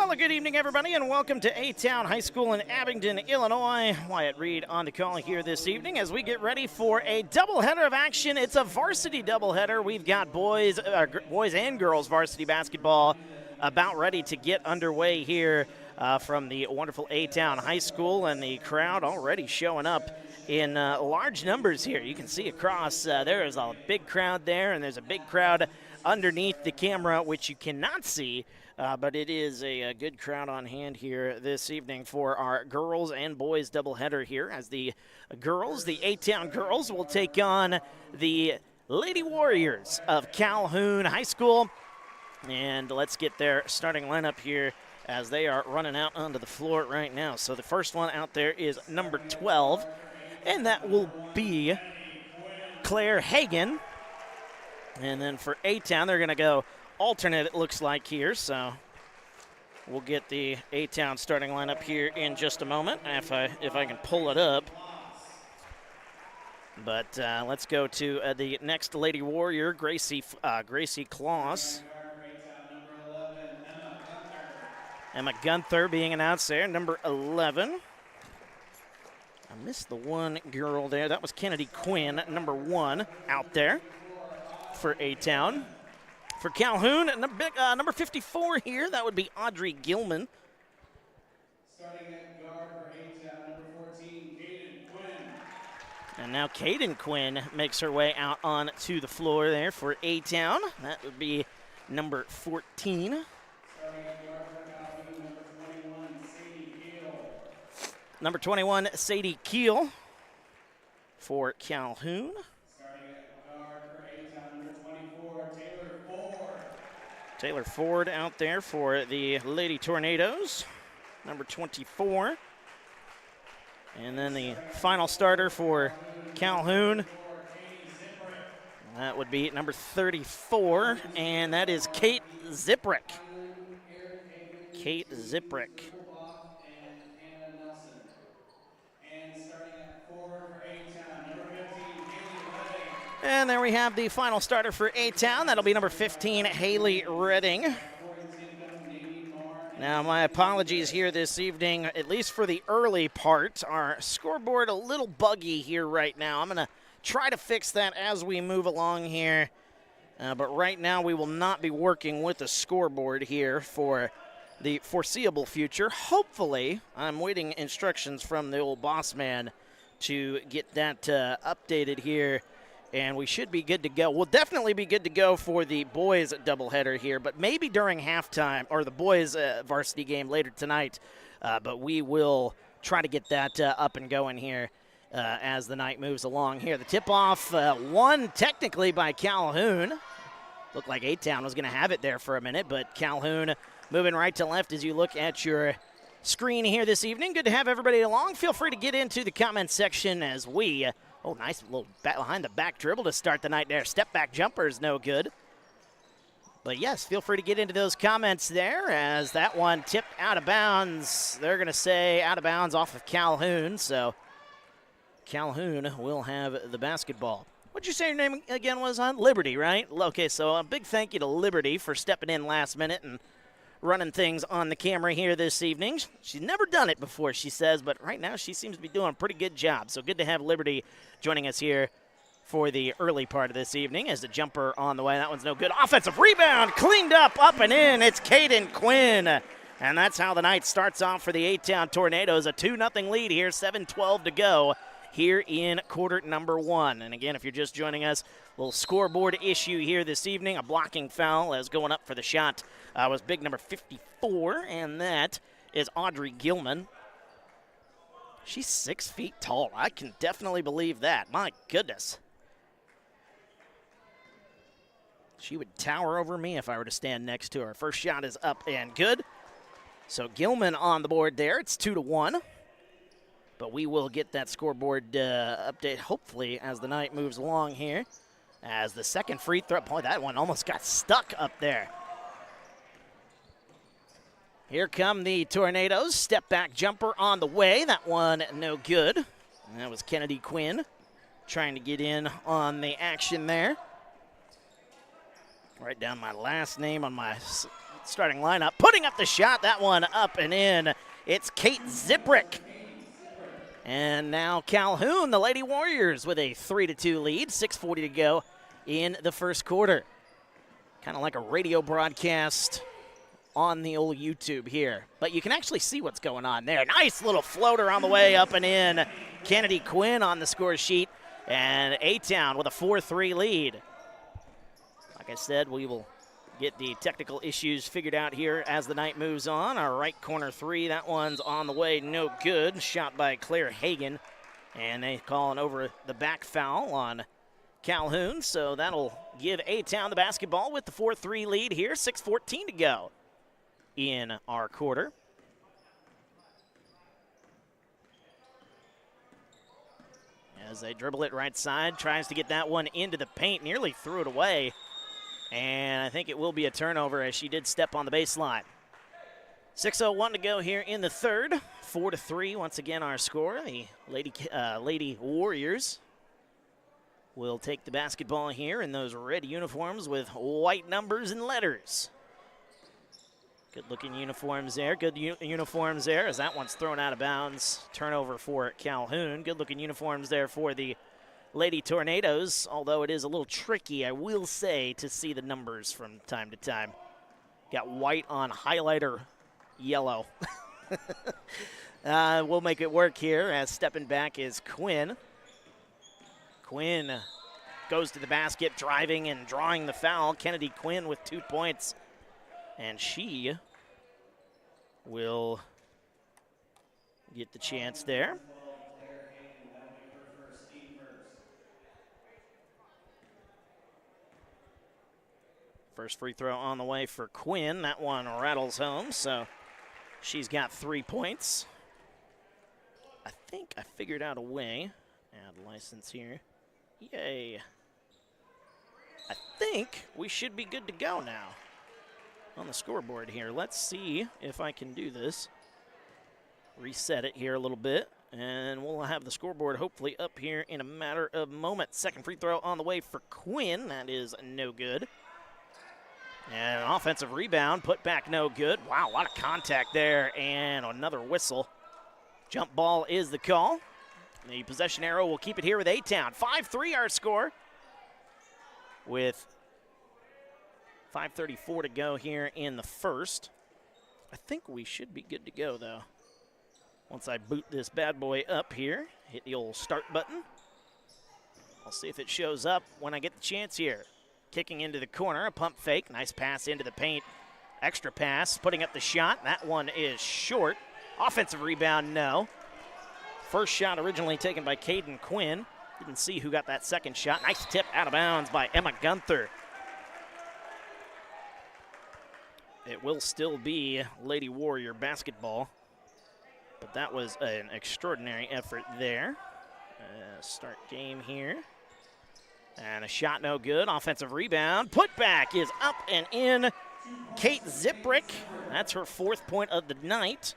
Well, good evening, everybody, and welcome to A-Town High School in Abingdon, Illinois. Wyatt Reed on the call here this evening as we get ready for a doubleheader of action. It's a varsity doubleheader. We've got boys and girls varsity basketball about ready to get underway here from the wonderful A-Town High School, and the crowd already showing up in large numbers here. You can see across, there is a big crowd there, and there's a big crowd underneath the camera, which you cannot see. But it is a good crowd on hand here this evening for our girls and boys doubleheader here, as the girls, the A-Town girls, will take on the Lady Warriors of Calhoun High School. And let's get their starting lineup here as they are running out onto the floor right now. So the first one out there is number 12, and that will be Claire Hagan. And then for A-Town, they're going to go alternate, it looks like here, so we'll get the A-Town starting lineup here in just a moment if I can pull it up. But let's go to the next Lady Warrior, Gracie Kloss. Emma Gunther being announced there, number 11. I missed the one girl there. That was Kennedy Quinn, number 1 out there for A-Town. For Calhoun, number 54 here, that would be Audrey Gilman. Starting at guard for A-Town, number 14, Caden Quinn. And now Caden Quinn makes her way out onto the floor there for A-Town. That would be number 14. Starting at guard for Calhoun, number 21, Sadie Keel. Number 21, Sadie Keel for Calhoun. Taylor Ford out there for the Lady Tornadoes, number 24. And then the final starter for Calhoun, that would be number 34, and that is Kate Ziprick. Kate Ziprick. And there we have the final starter for A-Town. That'll be number 15, Haley Redding. Now, my apologies here this evening, at least for the early part. Our scoreboard a little buggy here right now. I'm going to try to fix that as we move along here. But right now, we will not be working with the scoreboard here for the foreseeable future. Hopefully, I'm waiting instructions from the old boss man to get that updated here. And we should be good to go. We'll definitely be good to go for the boys doubleheader here, but maybe during halftime or the boys varsity game later tonight. But we will try to get that up and going here as the night moves along here. The tip-off won technically by Calhoun. Looked like A-Town was going to have it there for a minute, but Calhoun moving right to left as you look at your screen here this evening. Good to have everybody along. Feel free to get into the comment section as we... Oh, nice little behind-the-back dribble to start the night there. Step-back jumper is no good. But, yes, feel free to get into those comments there as that one tipped out of bounds. They're going to say out of bounds off of Calhoun, so Calhoun will have the basketball. What'd you say your name again was, hon? Liberty, right? Okay, so a big thank you to Liberty for stepping in last minute and running things on the camera here this evening. She's never done it before, she says, but right now she seems to be doing a pretty good job. So good to have Liberty joining us here for the early part of this evening as the jumper on the way. That one's no good. Offensive rebound, cleaned up and in. It's Caden Quinn. And that's how the night starts off for the A-Town Tornadoes. A 2-0 lead here, 7:12 to go here in quarter number 1. And again, if you're just joining us, a little scoreboard issue here this evening. A blocking foul as going up for the shot was big number 54, and that is Audrey Gilman. She's 6 feet tall. I can definitely believe that. My goodness. She would tower over me if I were to stand next to her. First shot is up and good. So Gilman on the board there. It's 2-1. But we will get that scoreboard update hopefully as the night moves along here. As the second free throw, boy, that one almost got stuck up there. Here come the Tornadoes. Step back jumper on the way. That one no good. And that was Kennedy Quinn trying to get in on the action there. Write down my last name on my starting lineup. Putting up the shot, that one up and in. It's Kate Ziprick. And now Calhoun, the Lady Warriors, with a 3-2 lead. 6:40 to go in the first quarter. Kind of like a radio broadcast on the old YouTube here. But you can actually see what's going on there. Nice little floater on the way up and in. Kennedy Quinn on the score sheet. And A-Town with a 4-3 lead. Like I said, we will get the technical issues figured out here as the night moves on. Our right corner three, that one's on the way, no good. Shot by Claire Hagan. And they call an over the back foul on Calhoun. So that'll give A-Town the basketball with the 4-3 lead here. 6:14 to go in our quarter. As they dribble it right side, tries to get that one into the paint, nearly threw it away. And I think it will be a turnover as she did step on the baseline. 6:01 to go here in the third. 4-3, once again our score. The Lady Warriors will take the basketball here in those red uniforms with white numbers and letters. Good-looking uniforms there. Good uniforms there as that one's thrown out of bounds. Turnover for Calhoun. Good-looking uniforms there for the Lady Tornadoes, although it is a little tricky, I will say, to see the numbers from time to time. Got white on highlighter yellow. We'll make it work here as stepping back is Quinn. Quinn goes to the basket, driving and drawing the foul. Kennedy Quinn with 2 points. And she will get the chance there. First free throw on the way for Quinn. That one rattles home, so she's got 3 points. I think I figured out a way. Add license here. Yay. I think we should be good to go now on the scoreboard here. Let's see if I can do this. Reset it here a little bit, and we'll have the scoreboard hopefully up here in a matter of moments. Second free throw on the way for Quinn. That is no good. And an offensive rebound, put back no good. Wow, a lot of contact there, and another whistle. Jump ball is the call. The possession arrow will keep it here with A-Town. 5-3 our score with 5:34 to go here in the first. I think we should be good to go, though. Once I boot this bad boy up here, hit the old start button. I'll see if it shows up when I get the chance here. Kicking into the corner, a pump fake. Nice pass into the paint. Extra pass, putting up the shot. That one is short. Offensive rebound, no. First shot originally taken by Caden Quinn. Didn't see who got that second shot. Nice tip out of bounds by Emma Gunther. It will still be Lady Warrior basketball, but that was an extraordinary effort there. Start game here. And a shot no good. Offensive rebound. Putback is up and in. Kate Ziprick. That's her 4th point of the night.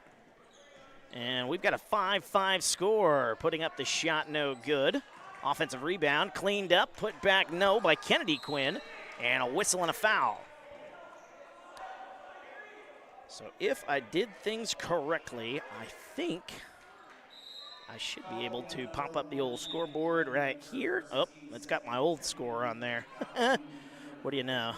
And we've got a 5-5 score. Putting up the shot no good. Offensive rebound. Cleaned up. Put back no by Kennedy Quinn. And a whistle and a foul. So if I did things correctly, I think I should be able to pop up the old scoreboard right here. Oh, it's got my old score on there. What do you know?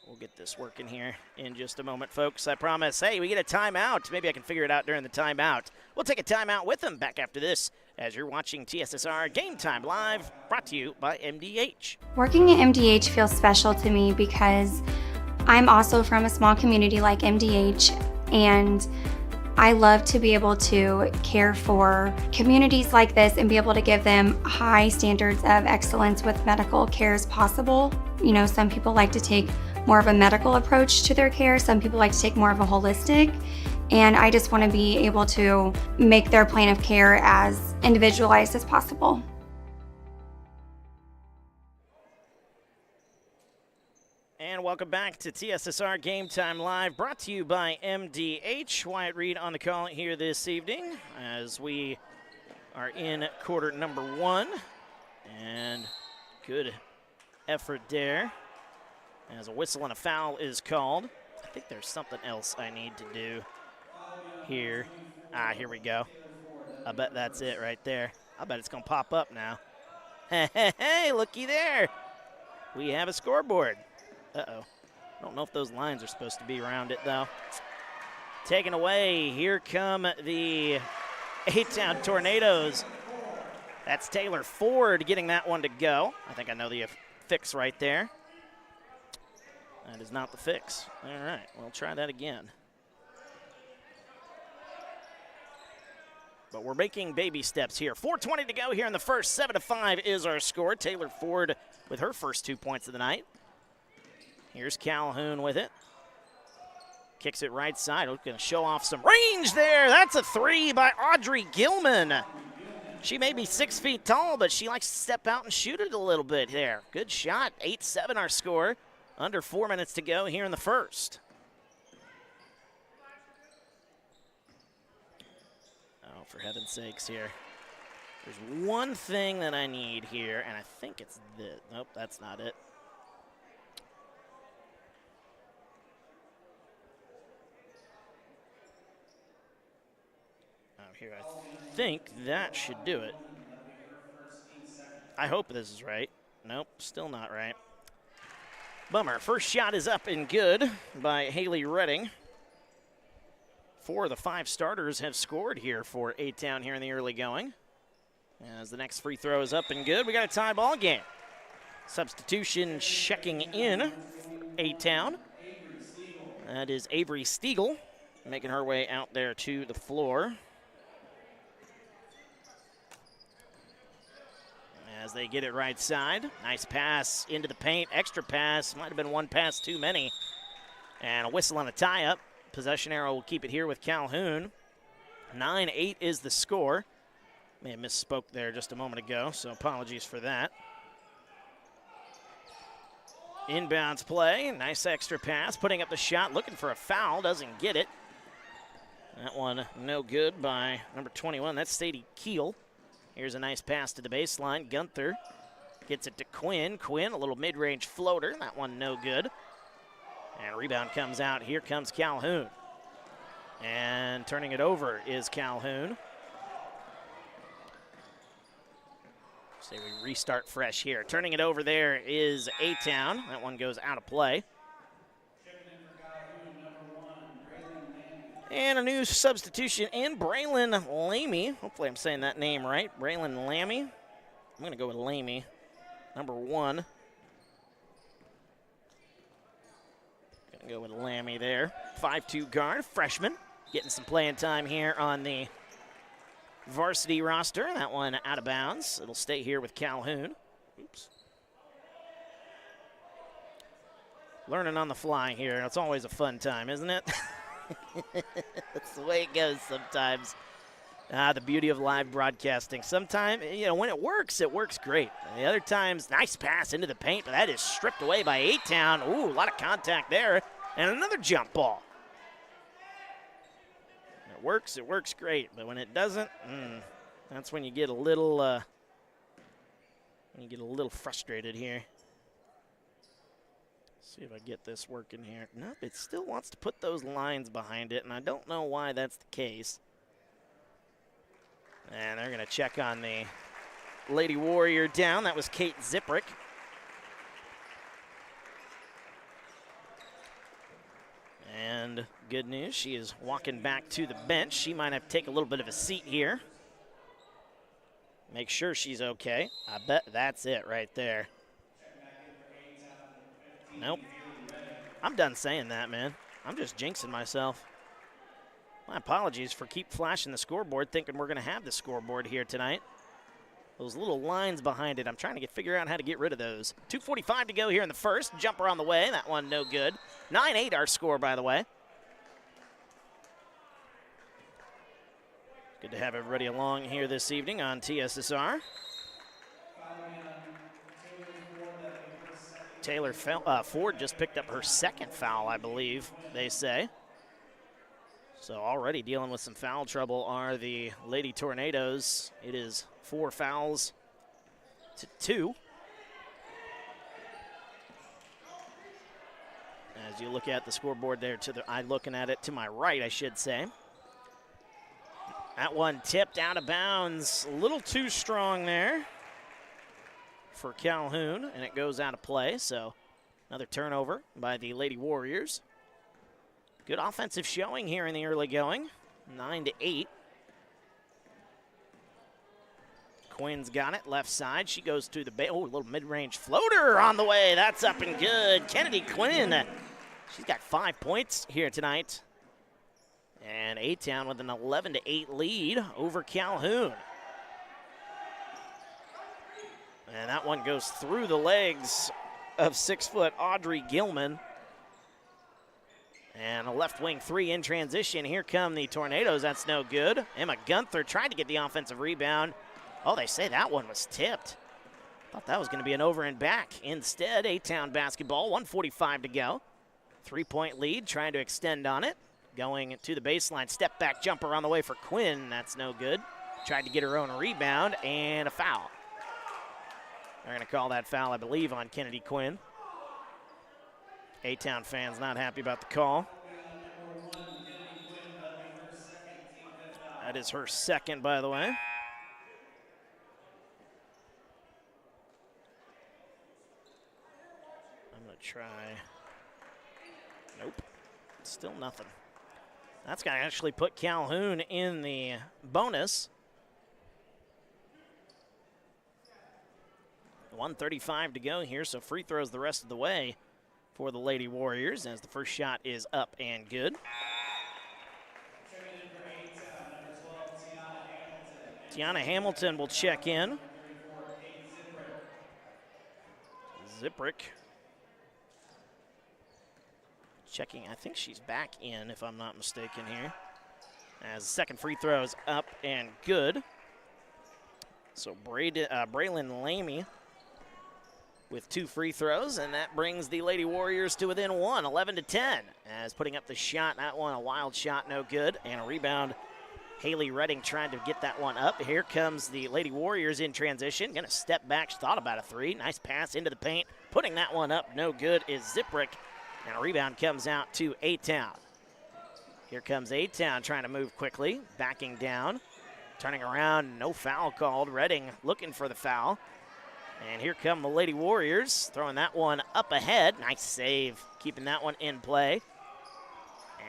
We'll get this working here in just a moment, folks. I promise. Hey, we get a timeout. Maybe I can figure it out during the timeout. We'll take a timeout with them back after this as you're watching TSSR Game Time Live, brought to you by MDH. Working at MDH feels special to me because I'm also from a small community like MDH, and I love to be able to care for communities like this and be able to give them high standards of excellence with medical care as possible. You know, some people like to take more of a medical approach to their care. Some people like to take more of a holistic. And I just want to be able to make their plan of care as individualized as possible. And welcome back to TSSR Game Time Live, brought to you by MDH. Wyatt Reed on the call here this evening as we are in quarter number 1. And Good effort there. As a whistle and a foul is called. I think there's something else I need to do here. Here we go. I bet that's it right there. I bet it's going to pop up now. Hey, looky there. We have a scoreboard. Uh-oh. I don't know if those lines are supposed to be around it, though. Taken away. Here come the A-Town Tornadoes. That's Taylor Ford getting that one to go. I think I know the fix right there. That is not the fix. All right, we'll try that again. But we're making baby steps here. 4:20 to go here in the first. 7-5 is our score. Taylor Ford with her first 2 points of the night. Here's Calhoun with it. Kicks it right side. Going to show off some range there. That's a three by Audrey Gilman. She may be 6 feet tall, but she likes to step out and shoot it a little bit there. Good shot. 8-7 our score. Under 4 minutes to go here in the first. Oh, for heaven's sakes here. There's one thing that I need here, and I think it's this. Nope, that's not it. Here, I think that should do it. I hope this is right. Nope, still not right. Bummer. First shot is up and good by Haley Redding. 4 of the 5 starters have scored here for A-Town here in the early going. As the next free throw is up and good, we got a tie ball game. Substitution checking in for A-Town. That is Avery Stiegel making her way out there to the floor. As they get it right side. Nice pass into the paint. Extra pass. Might have been one pass too many. And a whistle on a tie-up. Possession arrow will keep it here with Calhoun. 9-8 is the score. May have misspoke there just a moment ago, so apologies for that. Inbounds play. Nice extra pass. Putting up the shot. Looking for a foul. Doesn't get it. That one no good by number 21. That's Sadie Keel. Here's a nice pass to the baseline. Gunther gets it to Quinn. Quinn, a little mid-range floater. That one no good. And rebound comes out. Here comes Calhoun. And turning it over is Calhoun. Say we restart fresh here. Turning it over there is A-Town. That one goes out of play. And a new substitution in, Braylon Lamy. Hopefully I'm saying that name right. Braylon Lamy. I'm going to go with Lamy, number 1. Going to go with Lamy there. 5'2" guard, freshman. Getting some playing time here on the varsity roster. That one out of bounds. It'll stay here with Calhoun. Oops. Learning on the fly here. It's always a fun time, isn't it? That's the way it goes sometimes. The beauty of live broadcasting. Sometimes, when it works great. And the other times, nice pass into the paint, but that is stripped away by A-Town. Ooh, a lot of contact there. And another jump ball. It works great. But when it doesn't, that's when you get a little, frustrated here. See if I get this working here. Nope, it still wants to put those lines behind it, and I don't know why that's the case. And they're going to check on the Lady Warrior down. That was Kate Ziprick. And good news, she is walking back to the bench. She might have to take a little bit of a seat here. Make sure she's okay. I bet that's it right there. Nope. I'm done saying that, man. I'm just jinxing myself. My apologies for keep flashing the scoreboard, thinking we're going to have the scoreboard here tonight. Those little lines behind it, I'm trying to figure out how to get rid of those. 2:45 to go here in the first. Jumper on the way. That one no good. 9-8 our score, by the way. Good to have everybody along here this evening on TSSR. Taylor Ford just picked up her second foul, I believe, they say. So already dealing with some foul trouble are the Lady Tornadoes. It is 4 fouls to 2. as you look at the scoreboard there, looking at it to my right, I should say. That one tipped out of bounds, a little too strong there for Calhoun, and it goes out of play. So another turnover by the Lady Warriors. Good offensive showing here in the early going, 9-8. Quinn's got it, left side. She goes to the a little mid-range floater on the way. That's up and good. Kennedy Quinn, she's got 5 points here tonight. And A-Town with an 11-8 lead over Calhoun. And that one goes through the legs of 6-foot Audrey Gilman. And a left wing three in transition. Here come the Tornadoes. That's no good. Emma Gunther tried to get the offensive rebound. Oh, they say that one was tipped. Thought that was going to be an over and back. Instead, A-Town basketball, 1:45 to go. 3-point lead, trying to extend on it. Going to the baseline, step back jumper on the way for Quinn. That's no good. Tried to get her own rebound and a foul. They're going to call that foul, I believe, on Kennedy Quinn. A-Town fans not happy about the call. That is her second, by the way. Try. Nope. Still nothing. That's going to actually put Calhoun in the bonus. 1:35 to go here, so free throws the rest of the way for the Lady Warriors as the first shot is up and good. Tiana Hamilton will check in. Ziprick. Checking, I think she's back in, if I'm not mistaken here. As the second free throw is up and good. So Braylon Lamy with 2 free throws, and that brings the Lady Warriors to within 1, 11-10. As putting up the shot, that one a wild shot, no good, and a rebound. Haley Redding trying to get that one up. Here comes the Lady Warriors in transition. Going to step back, she thought about a 3. Nice pass into the paint. Putting that one up, no good, is Ziprick. And a rebound comes out to A-Town. Here comes A-Town trying to move quickly, backing down, turning around, no foul called. Redding looking for the foul. And here come the Lady Warriors, throwing that one up ahead. Nice save, keeping that one in play.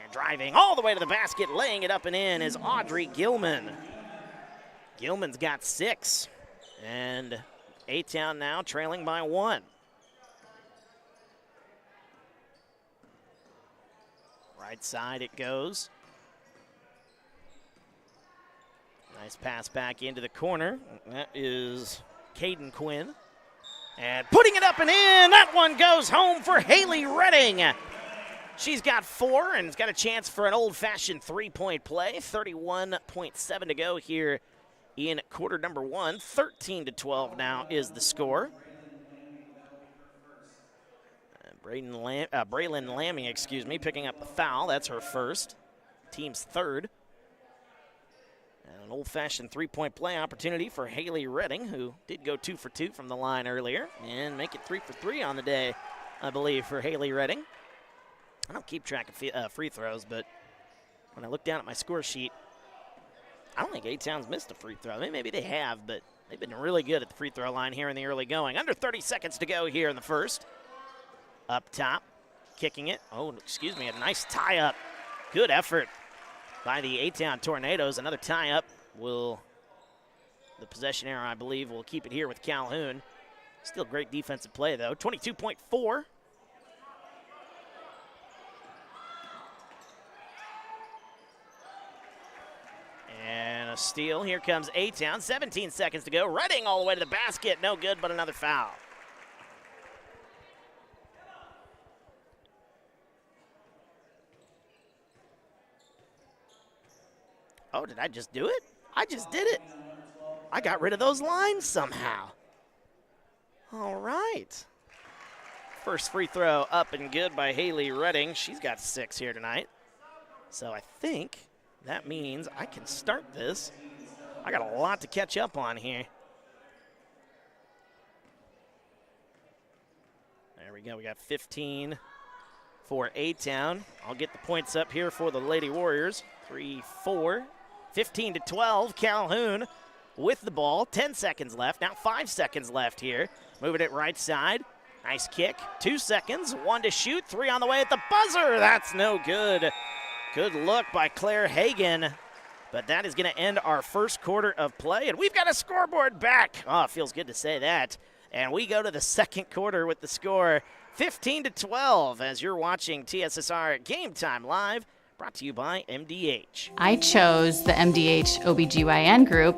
And driving all the way to the basket, laying it up and in is Audrey Gilman. Gilman's got 6. And A-Town now trailing by 1. Right side it goes. Nice pass back into the corner. That is Caden Quinn. And putting it up and in. That one goes home for Haley Redding. She's got 4 and has got a chance for an old-fashioned 3-point play. 31.7 to go here in quarter number 1. 13-12 now is the score. Braylon Lammy, picking up the foul. That's her first. Team's third. And an old-fashioned 3-point play opportunity for Haley Redding, who did go 2 for 2 from the line earlier, and make it 3 for 3 on the day, I believe, for Haley Redding. I don't keep track of free throws, but when I look down at my score sheet, I don't think A-Town's missed a free throw. Maybe they have, but they've been really good at the free throw line here in the early going. Under 30 seconds to go here in the first. Up top, kicking it. Oh, a nice tie-up. Good effort by the A-Town Tornadoes. Another tie-up the possession error, I believe, will keep it here with Calhoun. Still great defensive play, though. 22.4. And a steal. Here comes A-Town. 17 seconds to go. Redding all the way to the basket. No good, but another foul. Oh, did I just do it? I just did it. I got rid of those lines somehow. All right. First free throw up and good by Haley Redding. She's got 6 here tonight. So I think that means I can start this. I got a lot to catch up on here. There we go. We got 15 for A-Town. I'll get the points up here for the Lady Warriors. 3-4, 15-12, Calhoun with the ball. 10 seconds left, now 5 seconds left here. Moving it right side. Nice kick, 2 seconds, 1 to shoot, 3 on the way at the buzzer. That's no good. Good look by Claire Hagan, but that is going to end our first quarter of play, and we've got a scoreboard back. Oh, it feels good to say that. And we go to the second quarter with the score 15-12 as you're watching TSSR Game Time Live, brought to you by MDH. I chose the MDH OBGYN group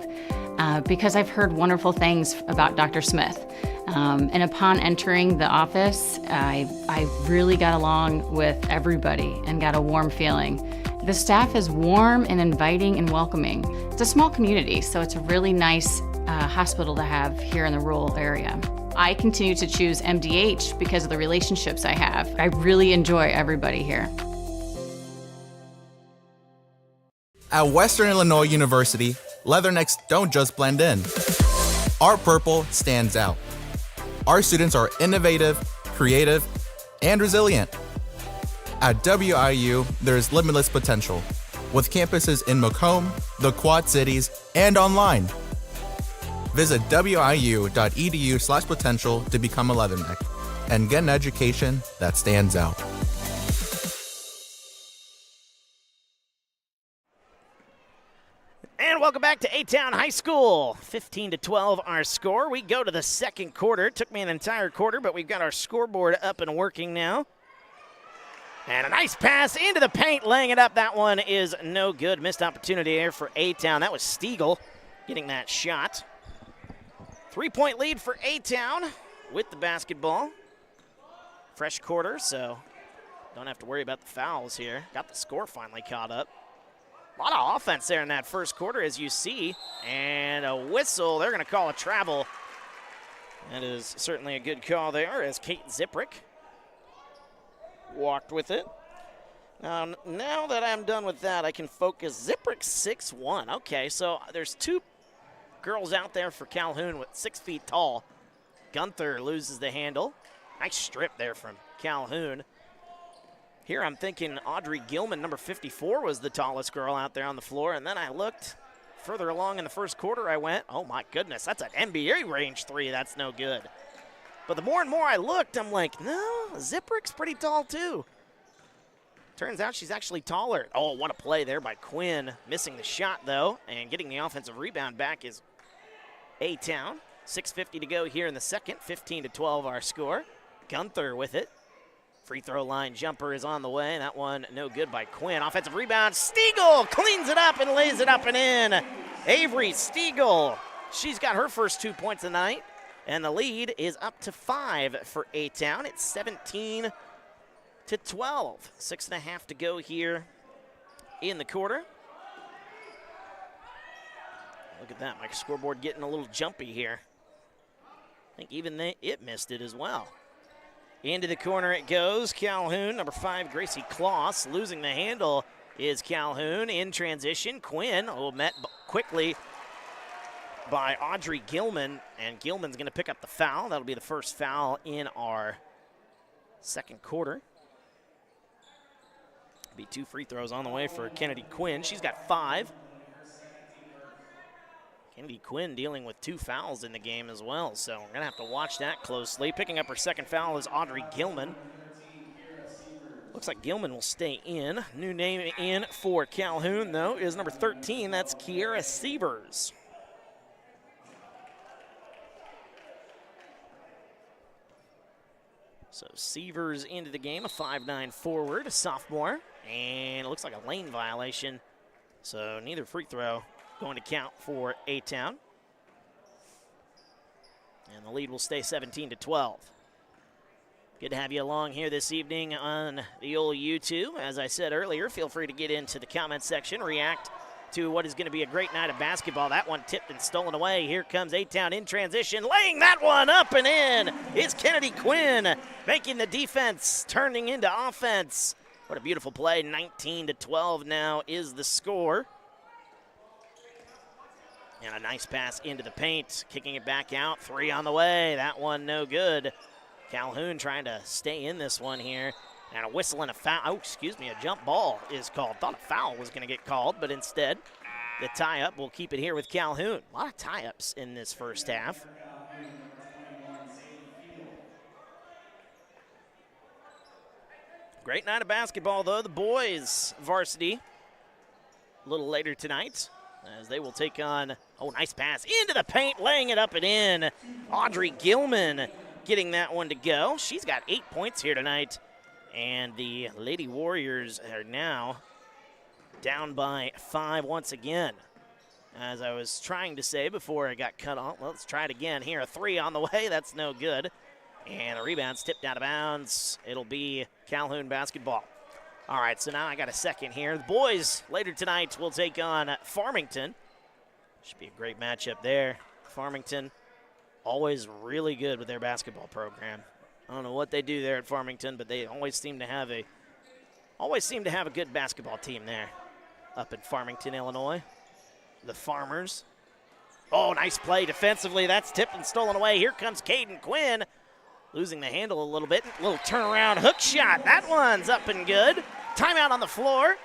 because I've heard wonderful things about Dr. Smith. And upon entering the office, I really got along with everybody and got a warm feeling. The staff is warm and inviting and welcoming. It's a small community, so it's a really nice hospital to have here in the rural area. I continue to choose MDH because of the relationships I have. I really enjoy everybody here. At Western Illinois University, leathernecks don't just blend in. Our purple stands out. Our students are innovative, creative, and resilient. At WIU, there's limitless potential, with campuses in Macomb, the Quad Cities, and online. Visit wiu.edu/potential to become a leatherneck and get an education that stands out. And welcome back to A-Town High School. 15-12 our score. We go to the second quarter. It took me an entire quarter, but we've got our scoreboard up and working now. And a nice pass into the paint, laying it up. That one is no good. Missed opportunity there for A-Town. That was Stiegel getting that shot. 3-point lead for A-Town with the basketball. Fresh quarter, so don't have to worry about the fouls here. Got the score finally caught up. A lot of offense there in that first quarter, as you see. And a whistle. They're going to call a travel. That is certainly a good call there, as Kate Ziprick walked with it. Now that I'm done with that, I can focus. Ziprick 6'1". Okay, so there's two girls out there for Calhoun with 6 feet tall. Gunther loses the handle. Nice strip there from Calhoun. Here I'm thinking Audrey Gilman, number 54, was the tallest girl out there on the floor. And then I looked further along in the first quarter. I went, oh my goodness, that's an NBA range three. That's no good. But the more and more I looked, I'm like, no, Ziprick's pretty tall too. Turns out she's actually taller. Oh, what a play there by Quinn. Missing the shot though, and getting the offensive rebound back is A-Town. 6:50 to go here in the second. 15-12 our score. Gunther with it. Free throw line jumper is on the way. That one no good by Quinn. Offensive rebound. Stiegel cleans it up and lays it up and in. Avery Stiegel. She's got her first 2 points of the night. And the lead is up to 5 for A-Town. It's 17-12. 6.5 to go here in the quarter. Look at that. My scoreboard getting a little jumpy here. I think even it missed it as well. Into the corner it goes. Calhoun, number 5, Gracie Kloss. Losing the handle is Calhoun. In transition, Quinn, met quickly by Audrey Gilman. And Gilman's going to pick up the foul. That'll be the first foul in our second quarter. Be 2 free throws on the way for Kennedy Quinn. She's got 5. Kennedy Quinn dealing with 2 fouls in the game as well, so we're going to have to watch that closely. Picking up her second foul is Audrey Gilman. Looks like Gilman will stay in. New name in for Calhoun, though, is number 13. That's Kiera Sievers. So Sievers into the game, a 5'9" forward, a sophomore. And it looks like a lane violation, so neither free throw going to count for A-Town. And the lead will stay 17-12. Good to have you along here this evening on the old YouTube. As I said earlier, feel free to get into the comment section, react to what is going to be a great night of basketball. That one tipped and stolen away. Here comes A-Town in transition, laying that one up and in. It's Kennedy Quinn making the defense turning into offense. What a beautiful play. 19-12 now is the score. And a nice pass into the paint, kicking it back out. 3 on the way. That one no good. Calhoun trying to stay in this one here And a whistle and a foul. Oh, excuse me, a jump ball is called. Thought a foul was going to get called, but instead the tie-up will keep it here with Calhoun. A lot of tie-ups in this first half. Great night of basketball, though. The boys varsity a little later tonight as they will take on, oh, nice pass into the paint, laying it up and in. Audrey Gilman getting that one to go. She's got 8 points here tonight. And the Lady Warriors are now down by 5 once again. As I was trying to say before I got cut off, let's try it again here. A 3 on the way, that's no good. And a rebound's tipped out of bounds. It'll be Calhoun basketball. All right, so now I got a second here. The boys later tonight will take on Farmington. Should be a great matchup there. Farmington, always really good with their basketball program. I don't know what they do there at Farmington, but they always seem to have a good basketball team there up in Farmington, Illinois. The Farmers. Oh, nice play defensively. That's tipped and stolen away. Here comes Caden Quinn, losing the handle a little bit. Little turnaround hook shot. That one's up and good. Timeout on the floor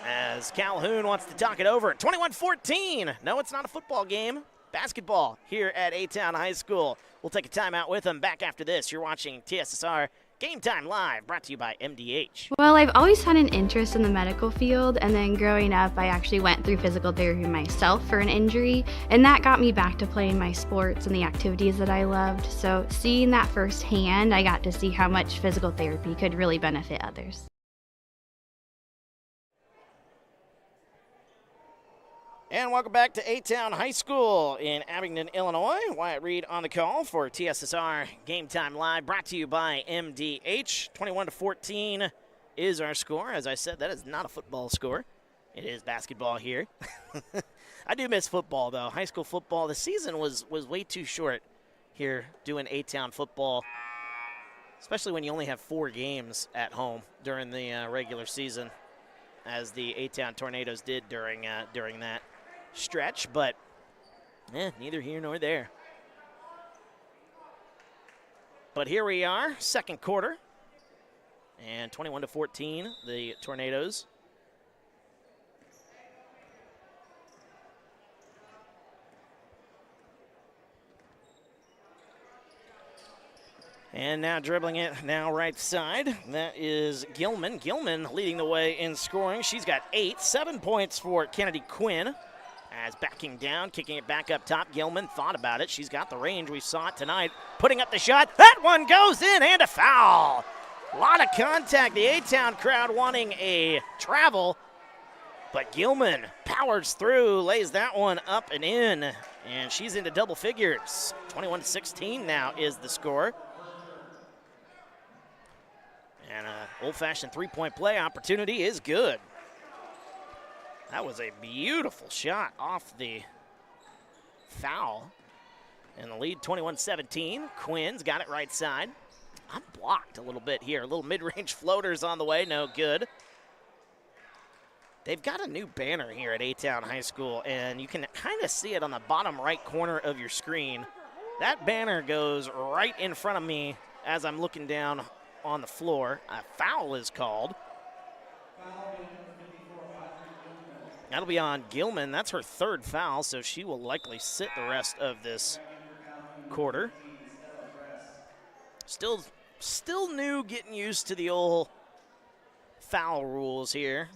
as Calhoun wants to talk it over. 21-14. No, it's not a football game. Basketball here at A-Town High School. We'll take a timeout with them. Back after this, you're watching TSSR Game Time Live, brought to you by MDH. Well, I've always had an interest in the medical field, and then growing up, I actually went through physical therapy myself for an injury, and that got me back to playing my sports and the activities that I loved. So seeing that firsthand, I got to see how much physical therapy could really benefit others. And welcome back to A-Town High School in Abingdon, Illinois. Wyatt Reed on the call for TSSR Game Time Live, brought to you by MDH. 21-14 is our score. As I said, that is not a football score. It is basketball here. I do miss football, though. High school football. The season was way too short here doing A-Town football, especially when you only have 4 games at home during the regular season, as the A-Town Tornadoes did during that stretch, but neither here nor there. But here we are, second quarter, and 21-14, the Tornadoes. And now dribbling it, now right side. That is Gilman. Gilman leading the way in scoring. She's got 8, 7 points for Kennedy Quinn. As backing down, kicking it back up top. Gilman thought about it. She's got the range. We saw it tonight. Putting up the shot. That one goes in, and a foul. A lot of contact. The A-Town crowd wanting a travel. But Gilman powers through, lays that one up and in. And she's into double figures. 21-16 now is the score. And an old-fashioned three-point play opportunity is good. That was a beautiful shot off the foul. And the lead, 21-17. Quinn's got it right side. I'm blocked a little bit here. A little mid-range floaters on the way, no good. They've got a new banner here at A-Town High School, and you can kind of see it on the bottom right corner of your screen. That banner goes right in front of me as I'm looking down on the floor. A foul is called. That'll be on Gilman. That's her third foul, so she will likely sit the rest of this quarter. Still new, getting used to the old foul rules here.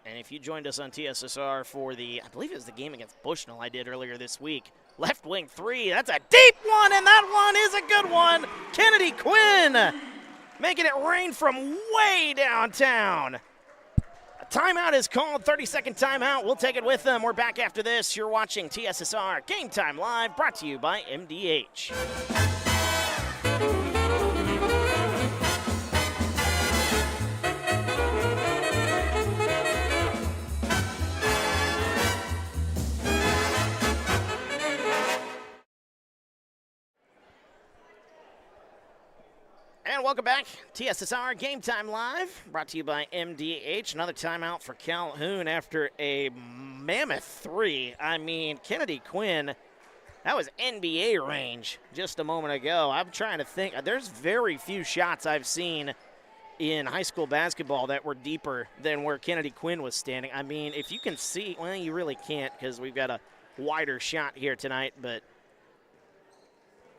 And if you joined us on TSSR for I believe it was the game against Bushnell I did earlier this week, left wing 3, that's a deep one, and that one is a good one. Kennedy Quinn making it rain from way downtown. A timeout is called, 30-second timeout. We'll take it with them. We're back after this. You're watching TSSR Game Time Live, brought to you by MDH. And welcome back. TSSR Game Time Live, brought to you by MDH. Another timeout for Calhoun after a mammoth 3. I mean, Kennedy Quinn, that was NBA range just a moment ago. I'm trying to think. There's very few shots I've seen in high school basketball that were deeper than where Kennedy Quinn was standing. I mean, if you can see, well, you really can't because we've got a wider shot here tonight, but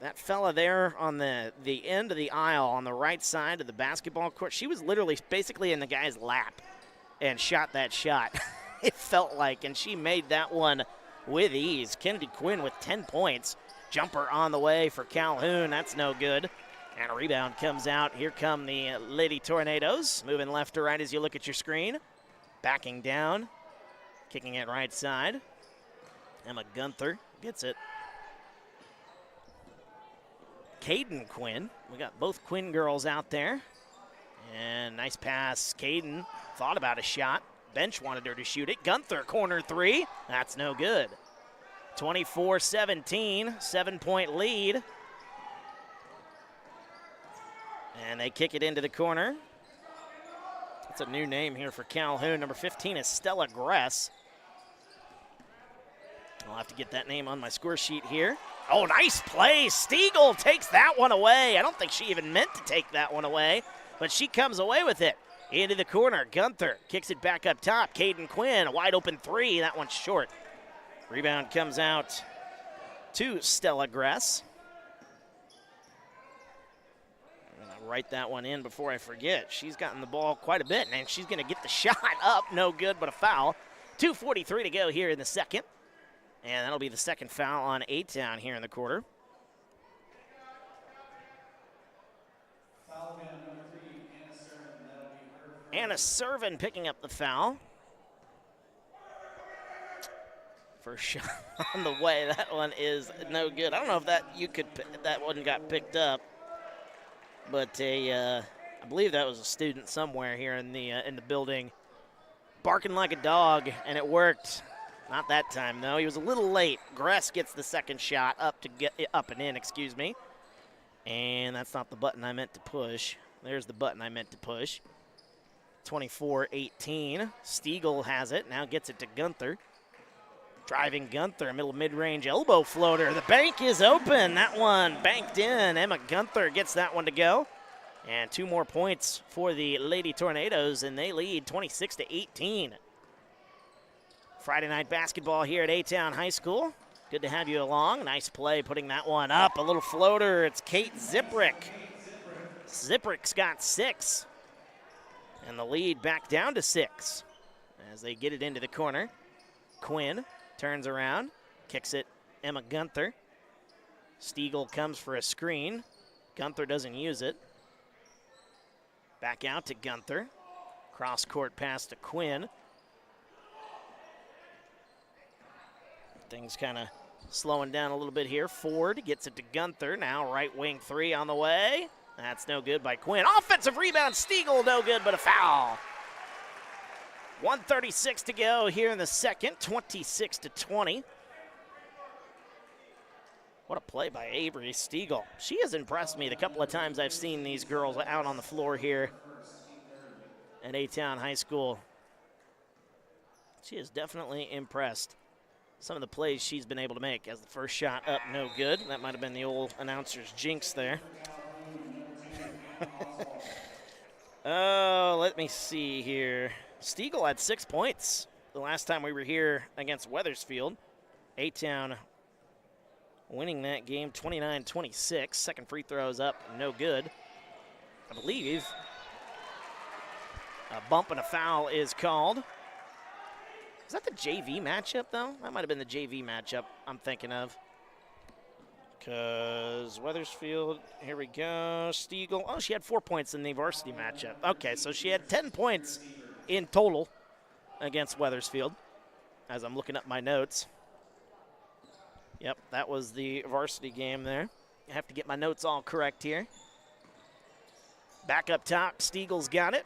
that fella there on the end of the aisle on the right side of the basketball court, she was literally basically in the guy's lap and shot that shot, it felt like, and she made that one with ease. Kennedy Quinn with 10 points. Jumper on the way for Calhoun. That's no good. And a rebound comes out. Here come the Lady Tornadoes. Moving left to right as you look at your screen. Backing down. Kicking it right side. Emma Gunther gets it. Caden Quinn. We got both Quinn girls out there. And nice pass. Caden thought about a shot. Bench wanted her to shoot it. Gunther, corner three. That's no good. 24-17, 7-point lead. And they kick it into the corner. That's a new name here for Calhoun. Number 15 is Stella Gress. I'll have to get that name on my score sheet here. Oh, nice play. Stiegel takes that one away. I don't think she even meant to take that one away, but she comes away with it. Into the corner, Gunther kicks it back up top. Caden Quinn, a wide open three. That one's short. Rebound comes out to Stella Gress. I'm going to write that one in before I forget. She's gotten the ball quite a bit, and she's going to get the shot up. No good, but a foul. 2:43 to go here in the second. And that'll be the second foul on A-Town here in the quarter. Foul man number 3, Anna Servin. That'll be her. Anna Servin picking up the foul. First shot on the way. That one is no good. I don't know if that one got picked up, but I believe that was a student somewhere here in the building, barking like a dog, and it worked. Not that time though. He was a little late. Gress gets the second shot up and in. Excuse me. And that's not the button I meant to push. There's the button I meant to push. 24-18. Stiegel has it. Now gets it to Gunther. Driving Gunther, middle mid-range elbow floater. The bank is open. That one banked in. Emma Gunther gets that one to go. And 2 more points for the Lady Tornadoes, and they lead 26-18. Friday night basketball here at A-Town High School. Good to have you along. Nice play putting that one up. A little floater. It's Kate Ziprick. Ziprick's got 6. And the lead back down to 6 as they get it into the corner. Quinn turns around, kicks it, Emma Gunther. Stiegel comes for a screen. Gunther doesn't use it. Back out to Gunther. Cross-court pass to Quinn. Things kind of slowing down a little bit here. Ford gets it to Gunther. Now right wing three on the way. That's no good by Quinn. Offensive rebound, Stiegel, no good, but a foul. 1:36 to go here in the second, 26-20. What a play by Avery Stiegel. She has impressed me the couple of times I've seen these girls out on the floor here at A-Town High School. She has definitely impressed. Some of the plays she's been able to make as the first shot up, no good. That might have been the old announcer's jinx there. Oh, let me see here. Stiegel had 6 points the last time we were here against Wethersfield. A-Town winning that game 29-26. Second free throw is up, no good. I believe a bump and a foul is called. Is that the JV matchup, though? That might have been the JV matchup I'm thinking of. Because Wethersfield, here we go. Stiegel, oh, she had 4 points in the varsity matchup. Okay, so she had 10 points in total against Wethersfield, as I'm looking up my notes. Yep, that was the varsity game there. I have to get my notes all correct here. Back up top, Stiegel's got it.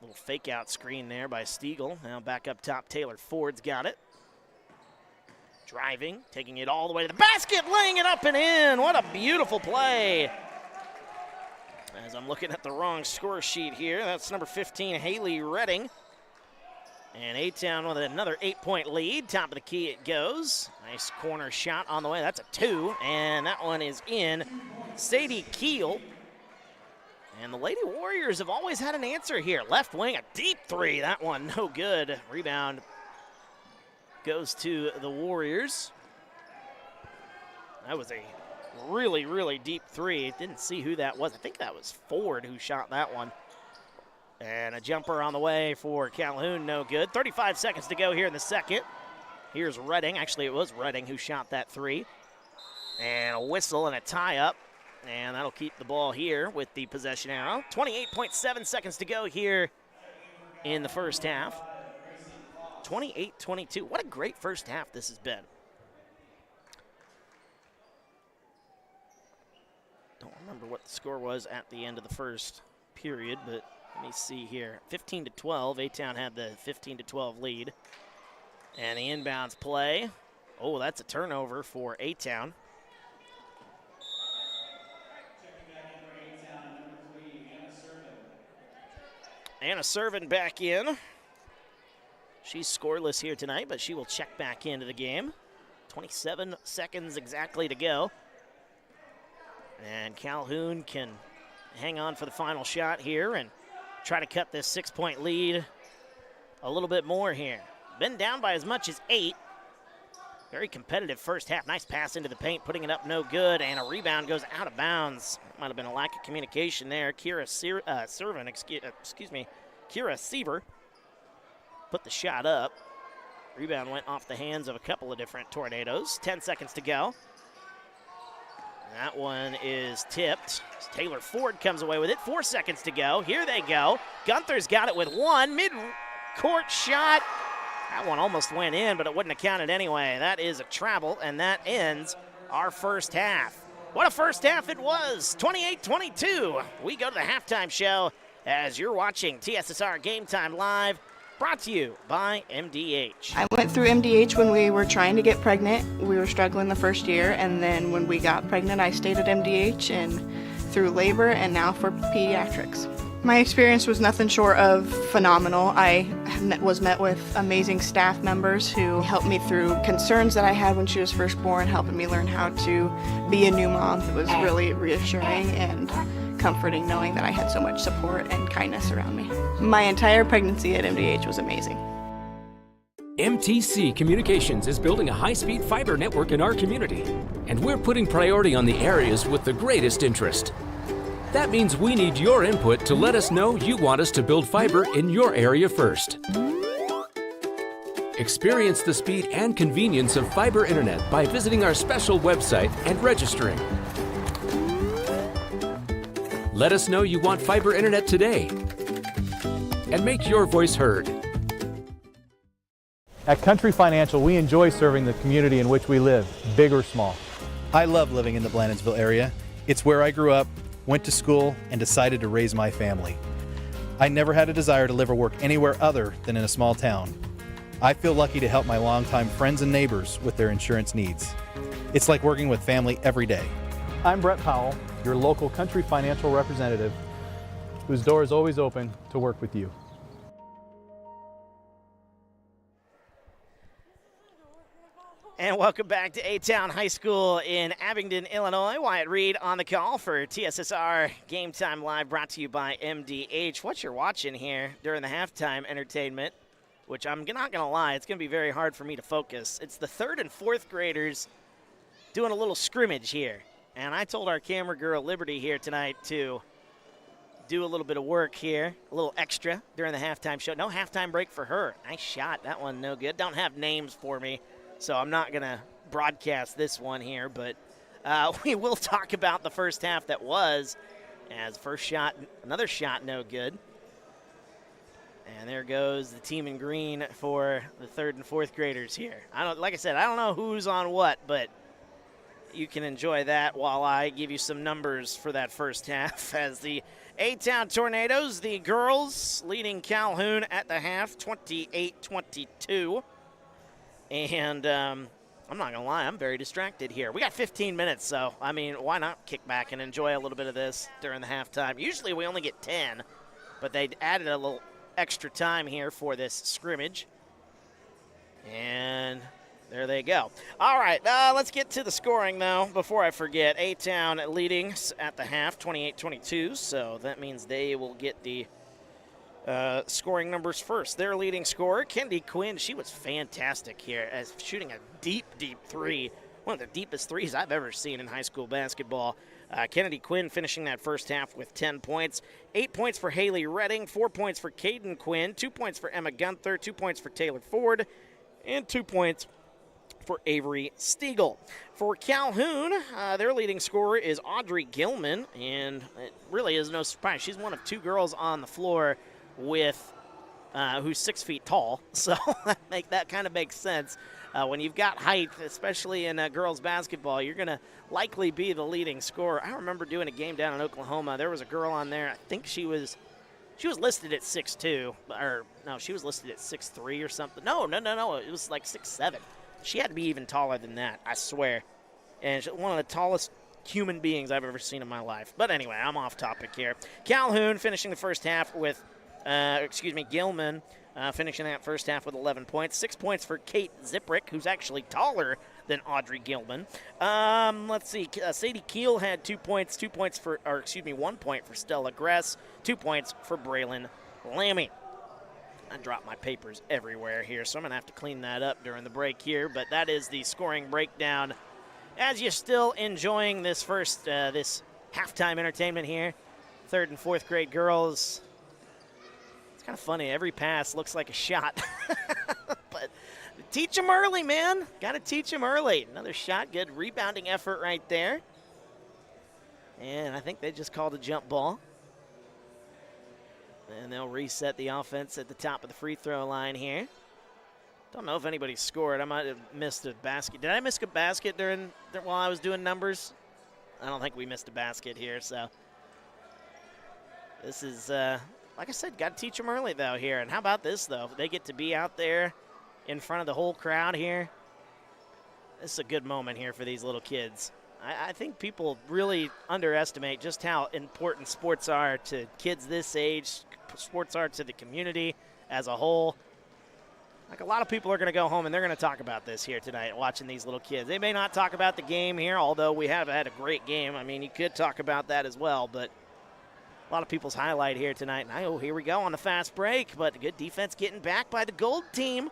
Little fake out screen there by Stiegel. Now back up top, Taylor Ford's got it. Driving, taking it all the way to the basket, laying it up and in. What a beautiful play. As I'm looking at the wrong score sheet here, that's number 15, Haley Redding. And A-Town with another 8-point lead. Top of the key it goes. Nice corner shot on the way. That's a 2, and that one is in. Sadie Keel. And the Lady Warriors have always had an answer here. Left wing, a deep three. That one no good. Rebound goes to the Warriors. That was a really, really deep three. Didn't see who that was. I think that was Ford who shot that one. And a jumper on the way for Calhoun, no good. 35 seconds to go here in the second. Here's Redding. Actually, it was Redding who shot that three. And a whistle and a tie-up. And that'll keep the ball here with the possession arrow. 28.7 seconds to go here in the first half. 28-22. What a great first half this has been. Don't remember what the score was at the end of the first period, but let me see here. 15-12. A-Town had the 15-12 lead. And the inbounds play. Oh, that's a turnover for A-Town. Anna Servin back in. She's scoreless here tonight, but she will check back into the game. 27 seconds exactly to go. And Calhoun can hang on for the final shot here and try to cut this 6-point lead a little bit more here. Been down by as much as 8. Very competitive first half. Nice pass into the paint, putting it up no good, and a rebound goes out of bounds. Might have been a lack of communication there. Kira Seaver put the shot up. Rebound went off the hands of a couple of different Tornadoes. 10 seconds to go. That one is tipped. Taylor Ford comes away with it. 4 seconds to go. Here they go. Gunther's got it with one. Mid-court shot. That one almost went in, but it wouldn't have counted anyway. That is a travel, and that ends our first half. What a first half it was. 28-22. We go to the halftime show as you're watching TSSR Game Time Live, brought to you by MDH. I went through MDH when we were trying to get pregnant. We were struggling the first year, and then when we got pregnant, I stayed at MDH and through labor and now for pediatrics. My experience was nothing short of phenomenal. I was met with amazing staff members who helped me through concerns that I had when she was first born, helping me learn how to be a new mom. It was really reassuring and comforting knowing that I had so much support and kindness around me. My entire pregnancy at MDH was amazing. MTC Communications is building a high-speed fiber network in our community, and we're putting priority on the areas with the greatest interest. That means we need your input to let us know you want us to build fiber in your area first. Experience the speed and convenience of fiber internet by visiting our special website and registering. Let us know you want fiber internet today and make your voice heard. At Country Financial, we enjoy serving the community in which we live, big or small. I love living in the Blandonsville area. It's where I grew up, went to school, and decided to raise my family. I never had a desire to live or work anywhere other than in a small town. I feel lucky to help my longtime friends and neighbors with their insurance needs. It's like working with family every day. I'm Brett Powell, your local Country Financial representative, whose door is always open to work with you. And welcome back to A-Town High School in Abingdon, Illinois. Wyatt Reed on the call for TSSR Game Time Live, brought to you by MDH. What you're watching here during the halftime entertainment, which I'm not going to lie, it's going to be very hard for me to focus. It's the 3rd and 4th graders doing a little scrimmage here. And I told our camera girl, Liberty, here tonight to do a little bit of work here, a little extra during the halftime show. No halftime break for her. Nice shot. That one no good. Don't have names for me, so I'm not going to broadcast this one here, but we will talk about the first half that was, as first shot, another shot no good. And there goes the team in green for the 3rd and 4th graders here. Like I said, I don't know who's on what, but you can enjoy that while I give you some numbers for that first half as the A-Town Tornadoes, the girls leading Calhoun at the half, 28-22. And I'm not going to lie, I'm very distracted here. We got 15 minutes, so, I mean, why not kick back and enjoy a little bit of this during the halftime? Usually we only get 10, but they added a little extra time here for this scrimmage. And There they go. All right, let's get to the scoring, though, before I forget. A-Town leading at the half, 28-22, so that means they will get the scoring numbers first. Their leading scorer, Kennedy Quinn, she was fantastic here as shooting a deep, deep three, one of the deepest threes I've ever seen in high school basketball. Kennedy Quinn finishing that first half with 10 points. 8 points for Haley Redding, 4 points for Caden Quinn, 2 points for Emma Gunther, 2 points for Taylor Ford, and 2 points for Avery Stiegel. For Calhoun, their leading scorer is Audrey Gilman, and it really is no surprise. She's one of 2 girls on the floor with who's 6 feet tall, so that kind of makes sense. When you've got height, especially in girls basketball, you're going to likely be the leading scorer. I remember doing a game down in Oklahoma. There was a girl on there. I think she was listed at 6'2", or no, she was listed at 6'3" or something. No. It was like 6'7". She had to be even taller than that, I swear. And she's one of the tallest human beings I've ever seen in my life. But anyway, I'm off topic here. Calhoun finishing the first half with, Gilman finishing that first half with 11 points. 6 points for Kate Ziprick, who's actually taller than Audrey Gilman. Let's see. Sadie Keel had 2 points. 1 point for Stella Gress. 2 points for Braylon Lammy. I dropped my papers everywhere here, so I'm going to have to clean that up during the break here. But that is the scoring breakdown. As you're still enjoying this this halftime entertainment here, 3rd and 4th grade girls. It's kind of funny. Every pass looks like a shot. But teach them early, man. Got to teach them early. Another shot. Good rebounding effort right there. And I think they just called a jump ball. And they'll reset the offense at the top of the free throw line here. Don't know if anybody scored. I might have missed a basket. Did I miss a basket while I was doing numbers? I don't think we missed a basket here. So this is, like I said, got to teach them early, though, here. And how about this, though? They get to be out there in front of the whole crowd here. This is a good moment here for these little kids. I think people really underestimate just how important sports are to kids this age, sports are to the community as a whole. Like, a lot of people are going to go home and they're going to talk about this here tonight, watching these little kids. They may not talk about the game here, although we have had a great game. I mean, you could talk about that as well, but a lot of people's highlight here tonight. And here we go on the fast break, but good defense getting back by the gold team.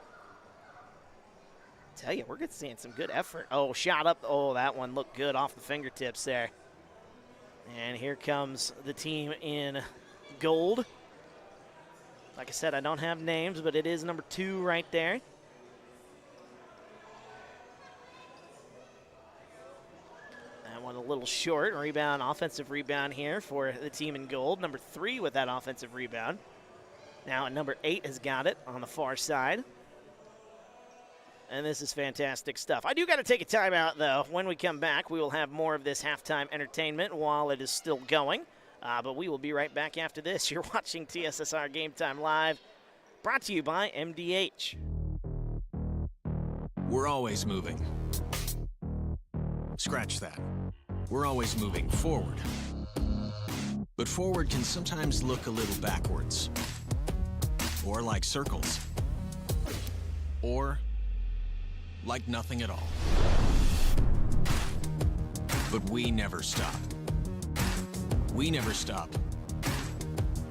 Tell you, we're seeing some good effort. Oh, shot up. Oh, that one looked good off the fingertips there. And here comes the team in gold. Like I said, I don't have names, but it is number 2 right there. That one a little short. Rebound, offensive rebound here for the team in gold. Number 3 with that offensive rebound. Now number 8 has got it on the far side. And this is fantastic stuff. I do got to take a timeout, though. When we come back, we will have more of this halftime entertainment while it is still going. But we will be right back after this. You're watching TSSR Game Time Live, brought to you by MDH. We're always moving. Scratch that. We're always moving forward. But forward can sometimes look a little backwards. Or like circles. Or like nothing at all. But we never stop. We never stop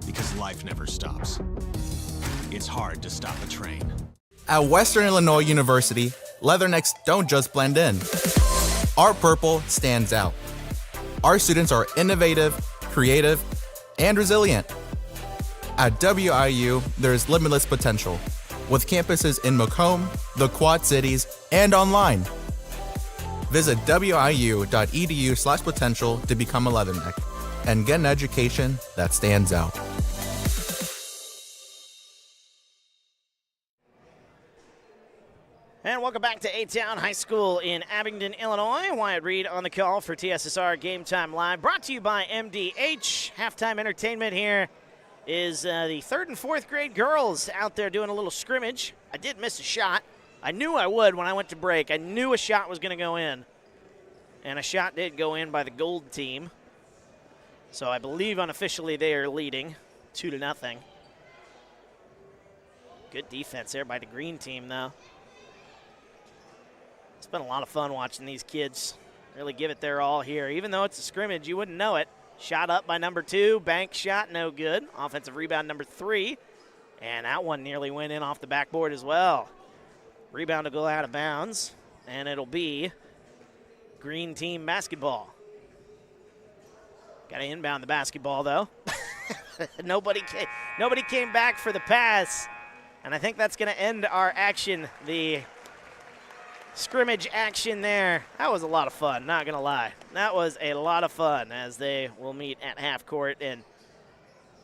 because life never stops. It's hard to stop a train. At Western Illinois University, leathernecks don't just blend in. Our purple stands out. Our students are innovative, creative, and resilient. At WIU, there's limitless potential, with campuses in Macomb, the Quad Cities, and online. Visit wiu.edu/potential to become a leatherneck and get an education that stands out. And welcome back to A-Town High School in Abingdon, Illinois. Wyatt Reed on the call for TSSR Game Time Live, brought to you by MDH. Halftime entertainment here is the 3rd and 4th grade girls out there doing a little scrimmage. I did miss a shot. I knew I would when I went to break. I knew a shot was going to go in. And a shot did go in by the gold team. So I believe unofficially they are leading 2-0. Good defense there by the green team, though. It's been a lot of fun watching these kids really give it their all here. Even though it's a scrimmage, you wouldn't know it. Shot up by number 2, bank shot, no good. Offensive rebound number 3, and that one nearly went in off the backboard as well. Rebound to go out of bounds, and it'll be green team basketball. Got to inbound the basketball, though. Nobody came back for the pass, and I think that's going to end our action, the scrimmage action there. That was a lot of fun, not going to lie. That was a lot of fun as they will meet at half court and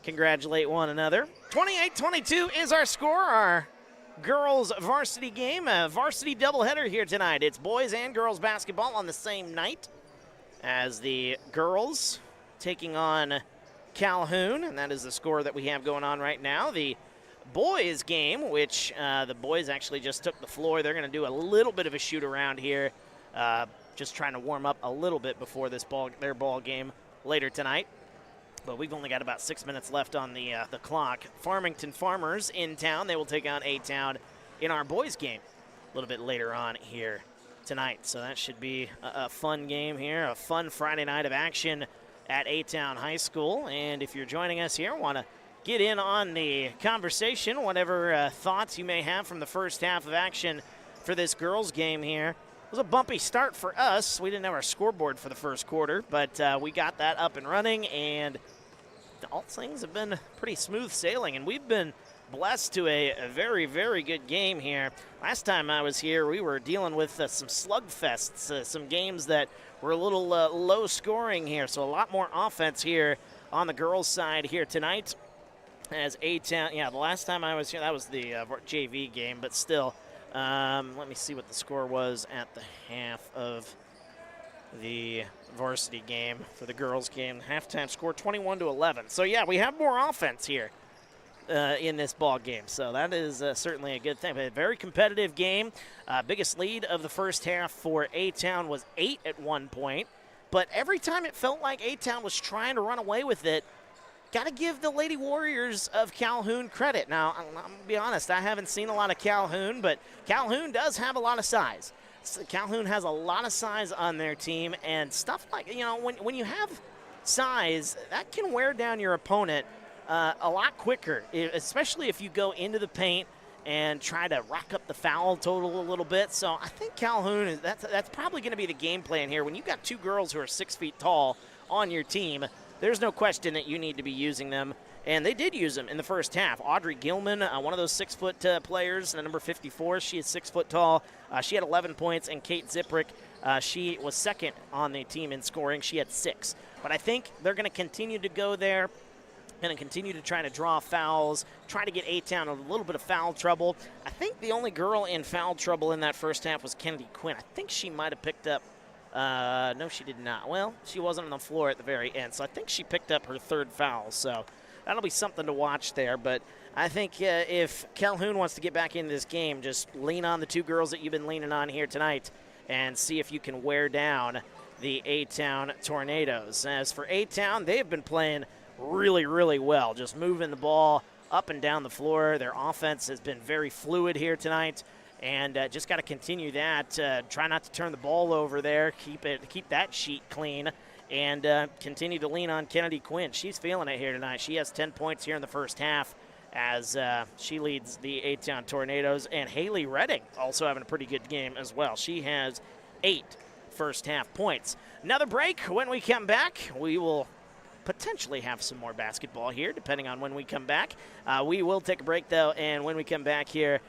congratulate one another. 28-22 is our score, our girls varsity game, a varsity doubleheader here tonight. It's boys and girls basketball on the same night as the girls taking on Calhoun, and that is the score that we have going on right now. The boys game, which the boys actually just took the floor. They're going to do a little bit of a shoot around here, just trying to warm up a little bit before their ball game later tonight. But we've only got about 6 minutes left on the clock. Farmington Farmers in town. They will take on A-Town in our boys game a little bit later on here tonight. So that should be a fun game here, a fun Friday night of action at A-Town High School. And if you're joining us here, want to get in on the conversation, whatever thoughts you may have from the first half of action for this girls game here. It was a bumpy start for us. We didn't have our scoreboard for the first quarter, but we got that up and running, and all things have been pretty smooth sailing, and we've been blessed to a very, very good game here. Last time I was here, we were dealing with some slugfests, some games that were a little low scoring here, so a lot more offense here on the girls' side here tonight. As A-Town, yeah, the last time I was here, that was the JV game, but still, let me see what the score was at the half of the varsity game for the girls' game. Halftime score 21-11. So, yeah, we have more offense here in this ball game, so that is certainly a good thing. But a very competitive game. Biggest lead of the first half for A-Town was 8 at one point, but every time it felt like A-Town was trying to run away with it, got to give the Lady Warriors of Calhoun credit. Now, I'm going to be honest, I haven't seen a lot of Calhoun, but Calhoun does have a lot of size. So Calhoun has a lot of size on their team, and stuff like, when you have size, that can wear down your opponent a lot quicker, especially if you go into the paint and try to rack up the foul total a little bit. So I think Calhoun, that's probably going to be the game plan here. When you've got 2 girls who are 6 feet tall on your team, there's no question that you need to be using them, and they did use them in the first half. Audrey Gilman, one of those 6-foot players, the number 54, she is 6 foot tall. She had 11 points, and Kate Ziprick, she was second on the team in scoring. She had 6. But I think they're going to continue to go there, going to continue to try to draw fouls, try to get A-Town a little bit of foul trouble. I think the only girl in foul trouble in that first half was Kennedy Quinn. I think she might have picked up no, she did not. Well, she wasn't on the floor at the very end, so I think she picked up her 3rd foul. So that'll be something to watch there. But I think if Calhoun wants to get back into this game, just lean on the 2 girls that you've been leaning on here tonight and see if you can wear down the A-Town Tornadoes. As for A-Town, they have been playing really, really well, just moving the ball up and down the floor. Their offense has been very fluid here tonight. And just got to continue that. Try not to turn the ball over there. Keep that sheet clean, and continue to lean on Kennedy Quinn. She's feeling it here tonight. She has 10 points here in the first half as she leads the A-Town Tornadoes. And Haley Redding also having a pretty good game as well. She has 8 first half points. Another break. When we come back, we will potentially have some more basketball here, depending on when we come back. We will take a break, though, and when we come back here,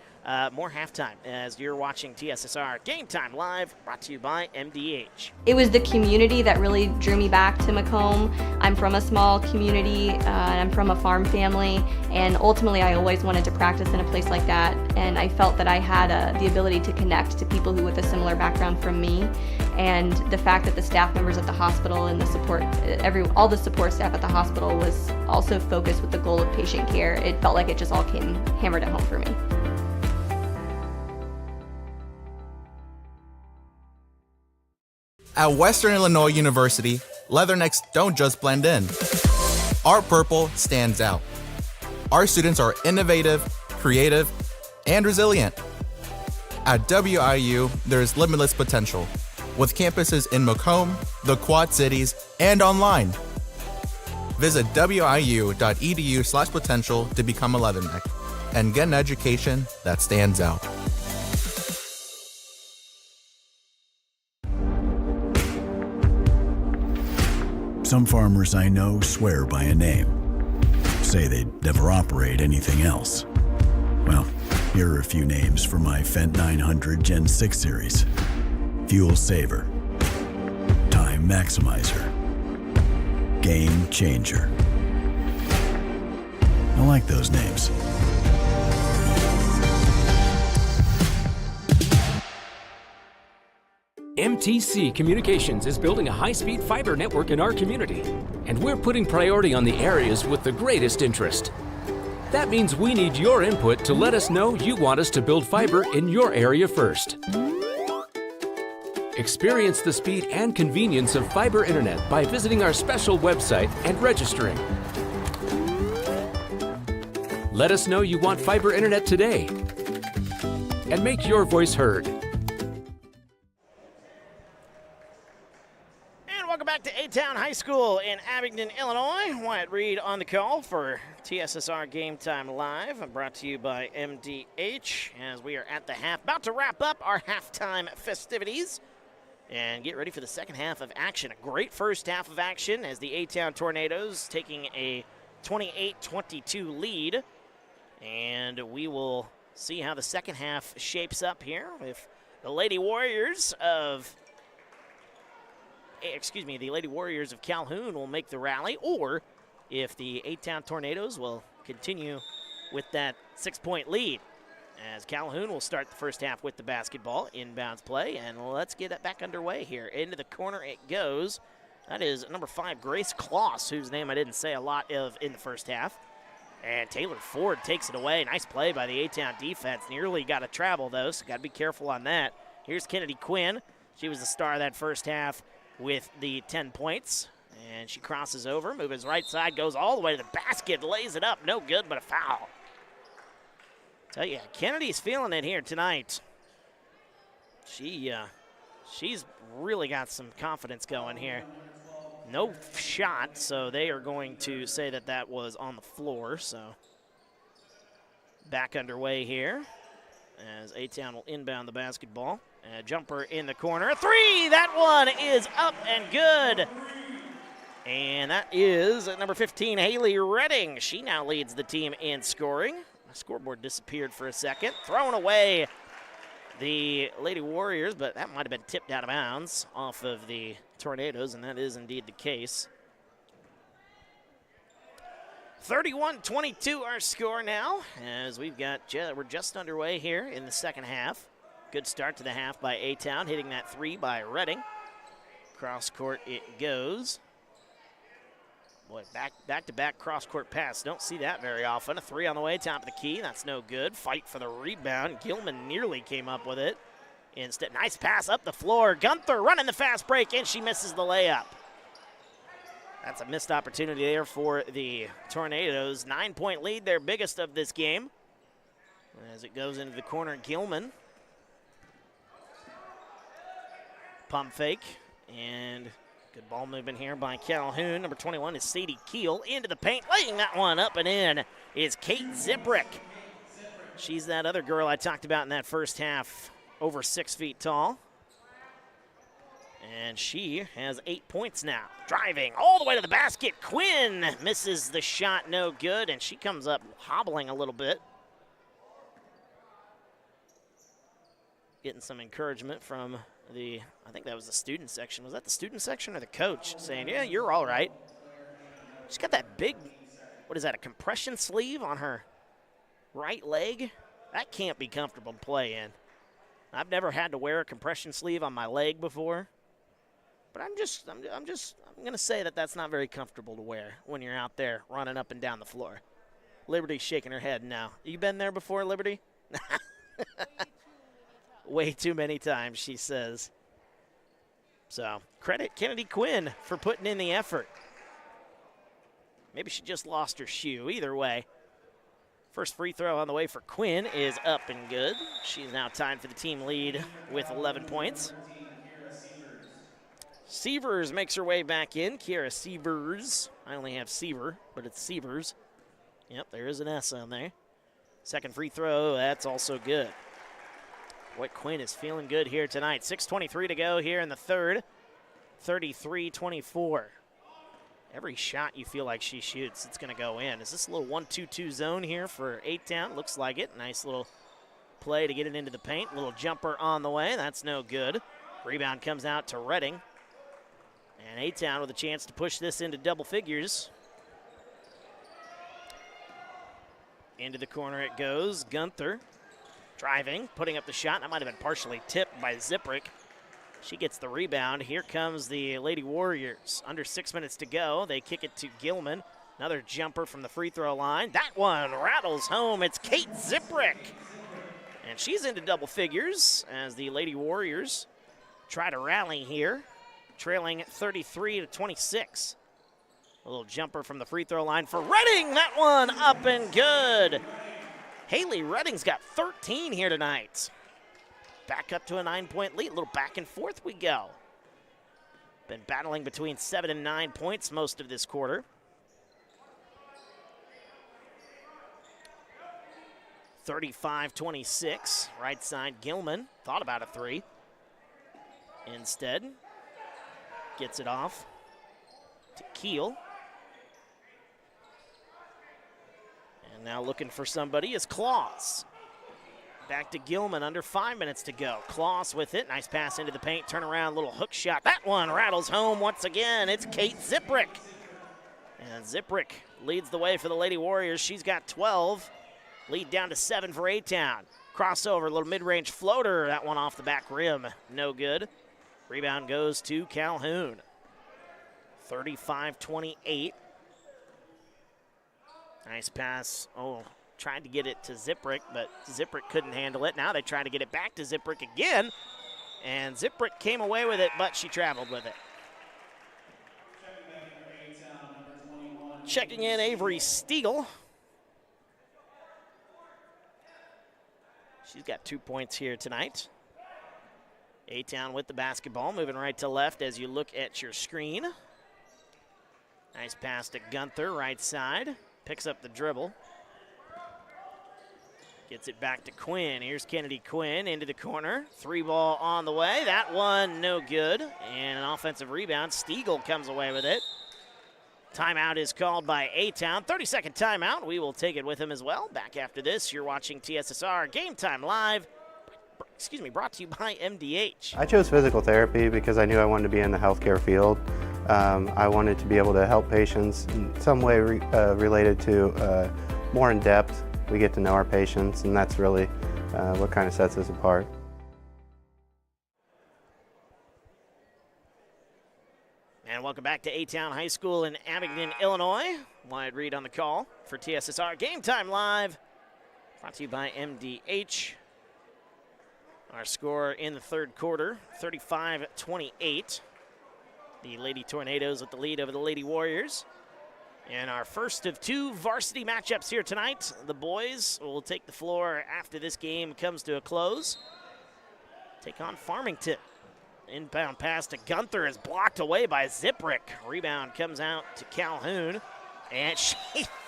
more halftime as you're watching TSSR Game Time Live, brought to you by MDH. It was the community that really drew me back to Macomb. I'm from a small community, and I'm from a farm family, and ultimately I always wanted to practice in a place like that, and I felt that I had the ability to connect to people who with a similar background from me, and the fact that the staff members at the hospital and the support, all the support staff at the hospital was also focused with the goal of patient care. It felt like it just all came hammered at home for me. At Western Illinois University, leathernecks don't just blend in. Our purple stands out. Our students are innovative, creative, and resilient. At WIU, there's limitless potential, with campuses in Macomb, the Quad Cities, and online. Visit wiu.edu/potential to become a Leatherneck and get an education that stands out. Some farmers I know swear by a name, say they'd never operate anything else. Well, here are a few names for my Fendt 900 Gen 6 series. Fuel Saver, Time Maximizer, Game Changer. I like those names. MTC Communications is building a high-speed fiber network in our community, and we're putting priority on the areas with the greatest interest. That means we need your input to let us know you want us to build fiber in your area first. Experience the speed and convenience of fiber internet by visiting our special website and registering. Let us know you want fiber internet today, and make your voice heard. Welcome back to A-Town High School in Abingdon, Illinois. Wyatt Reed on the call for TSSR Game Time Live, brought to you by MDH, as we are at the half, about to wrap up our halftime festivities and get ready for the second half of action. A great first half of action as the A-Town Tornadoes taking a 28-22 lead, and we will see how the second half shapes up here if the Lady Warriors of Calhoun will make the rally, or if the A-Town Tornadoes will continue with that 6-point lead, as Calhoun will start the first half with the basketball, inbounds play, and let's get it back underway here. Into the corner it goes. That is number 5, Grace Kloss, whose name I didn't say a lot of in the first half. And Taylor Ford takes it away. Nice play by the A-Town defense. Nearly got to travel, though, so got to be careful on that. Here's Kennedy Quinn. She was the star of that first half with the 10 points. And she crosses over, moves right side, goes all the way to the basket, lays it up. No good, but a foul. Tell you, Kennedy's feeling it here tonight. She's really got some confidence going here. No shot, so they are going to say that that was on the floor. So back underway here as A-Town will inbound the basketball. A jumper in the corner. 3! That one is up and good. And that is number 15, Haley Redding. She now leads the team in scoring. The scoreboard disappeared for a second. Thrown away the Lady Warriors, but that might have been tipped out of bounds off of the Tornadoes, and that is indeed the case. 31-22 our score now, as we're just underway here in the second half. Good start to the half by A-Town, hitting that 3 by Redding. Cross court it goes. Boy, back-to-back cross-court pass. Don't see that very often. A 3 on the way, top of the key. That's no good. Fight for the rebound. Gilman nearly came up with it. Instead, nice pass up the floor. Gunther running the fast break, and she misses the layup. That's a missed opportunity there for the Tornadoes. 9-point lead, their biggest of this game. As it goes into the corner, Gilman. Pump fake, and good ball movement here by Calhoun. Number 21 is Sadie Keel into the paint. Laying that one up and in is Kate Ziprick. She's that other girl I talked about in that first half, over 6 feet tall. And she has 8 points now. Driving all the way to the basket. Quinn misses the shot, no good, and she comes up hobbling a little bit. Getting some encouragement from I think that was the student section. Was that the student section or the coach saying, yeah, you're all right? She's got that big, what is that, a compression sleeve on her right leg? That can't be comfortable to play in. I've never had to wear a compression sleeve on my leg before, but I'm going to say that that's not very comfortable to wear when you're out there running up and down the floor. Liberty's shaking her head now. You been there before, Liberty? Way too many times, she says. So, credit Kennedy Quinn for putting in the effort. Maybe she just lost her shoe. Either way, First free throw on the way for Quinn is up and good. She's now tied for the team lead with 11 points. Sievers makes her way back in. Kiera Sievers. I only have Seaver, but it's Sievers. Yep, there is an S on there. Second free throw, that's also good. Boy, Quinn is feeling good here tonight. 6:23 to go here in the third. 33-24. Every shot you feel like she shoots, it's going to go in. Is this a little 1-2-2 zone here for A-Town? Looks like it. Nice little play to get it into the paint. Little jumper on the way. That's no good. Rebound comes out to Redding. And A-Town with a chance to push this into double figures. Into the corner it goes. Gunther driving, putting up the shot. That might have been partially tipped by Ziprick. She gets the rebound. Here comes the Lady Warriors. Under 6 minutes to go. They kick it to Gilman. Another jumper from the free throw line. That one rattles home. It's Kate Ziprick. And she's into double figures as the Lady Warriors try to rally here, trailing 33-26. A little jumper from the free throw line for Redding. That one up and good. Haley Redding's got 13 here tonight. Back up to a 9-point lead. A little back and forth we go. Been battling between 7 and 9 points most of this quarter. (35-26). Right side, Gilman thought about a three. Instead, gets it off to Keel. And now looking for somebody is Claus. Back to Gilman, under 5 minutes to go. Claus with it, nice pass into the paint, turn around, little hook shot. That one rattles home once again. It's Kate Ziprick. And Ziprick leads the way for the Lady Warriors. She's got 12. Lead down to 7 for A-Town. Crossover, little mid-range floater. That one off the back rim, no good. Rebound goes to Calhoun. 35-28. Nice pass. Oh, tried to get it to Ziprick, but Ziprick couldn't handle it. Now they try to get it back to Ziprick again, and Ziprick came away with it, but she traveled with it. Checking in Avery Stiegel. She's got 2 points here tonight. A-Town with the basketball, moving right to left as you look at your screen. Nice pass to Gunther, right side. Picks up the dribble. Gets it back to Quinn. Here's Kennedy Quinn into the corner. 3-ball on the way. That one no good. And an offensive rebound. Stiegel comes away with it. Timeout is called by A-Town. 30-second timeout. We will take it with him as well. Back after this, you're watching TSSR Game Time Live. Brought to you by MDH. I chose physical therapy because I knew I wanted to be in the healthcare field. I wanted to be able to help patients in some way related to more in depth. We get to know our patients, and that's really what kind of sets us apart. And welcome back to A-Town High School in Abingdon, Illinois. Wide read on the call for TSSR Game Time Live. Brought to you by MDH. Our score in the third quarter, 35-28. The Lady Tornadoes with the lead over the Lady Warriors. And our first of 2 varsity matchups here tonight. The boys will take the floor after this game comes to a close. Take on Farmington. Inbound pass to Gunther is blocked away by Ziprick. Rebound comes out to Calhoun. And she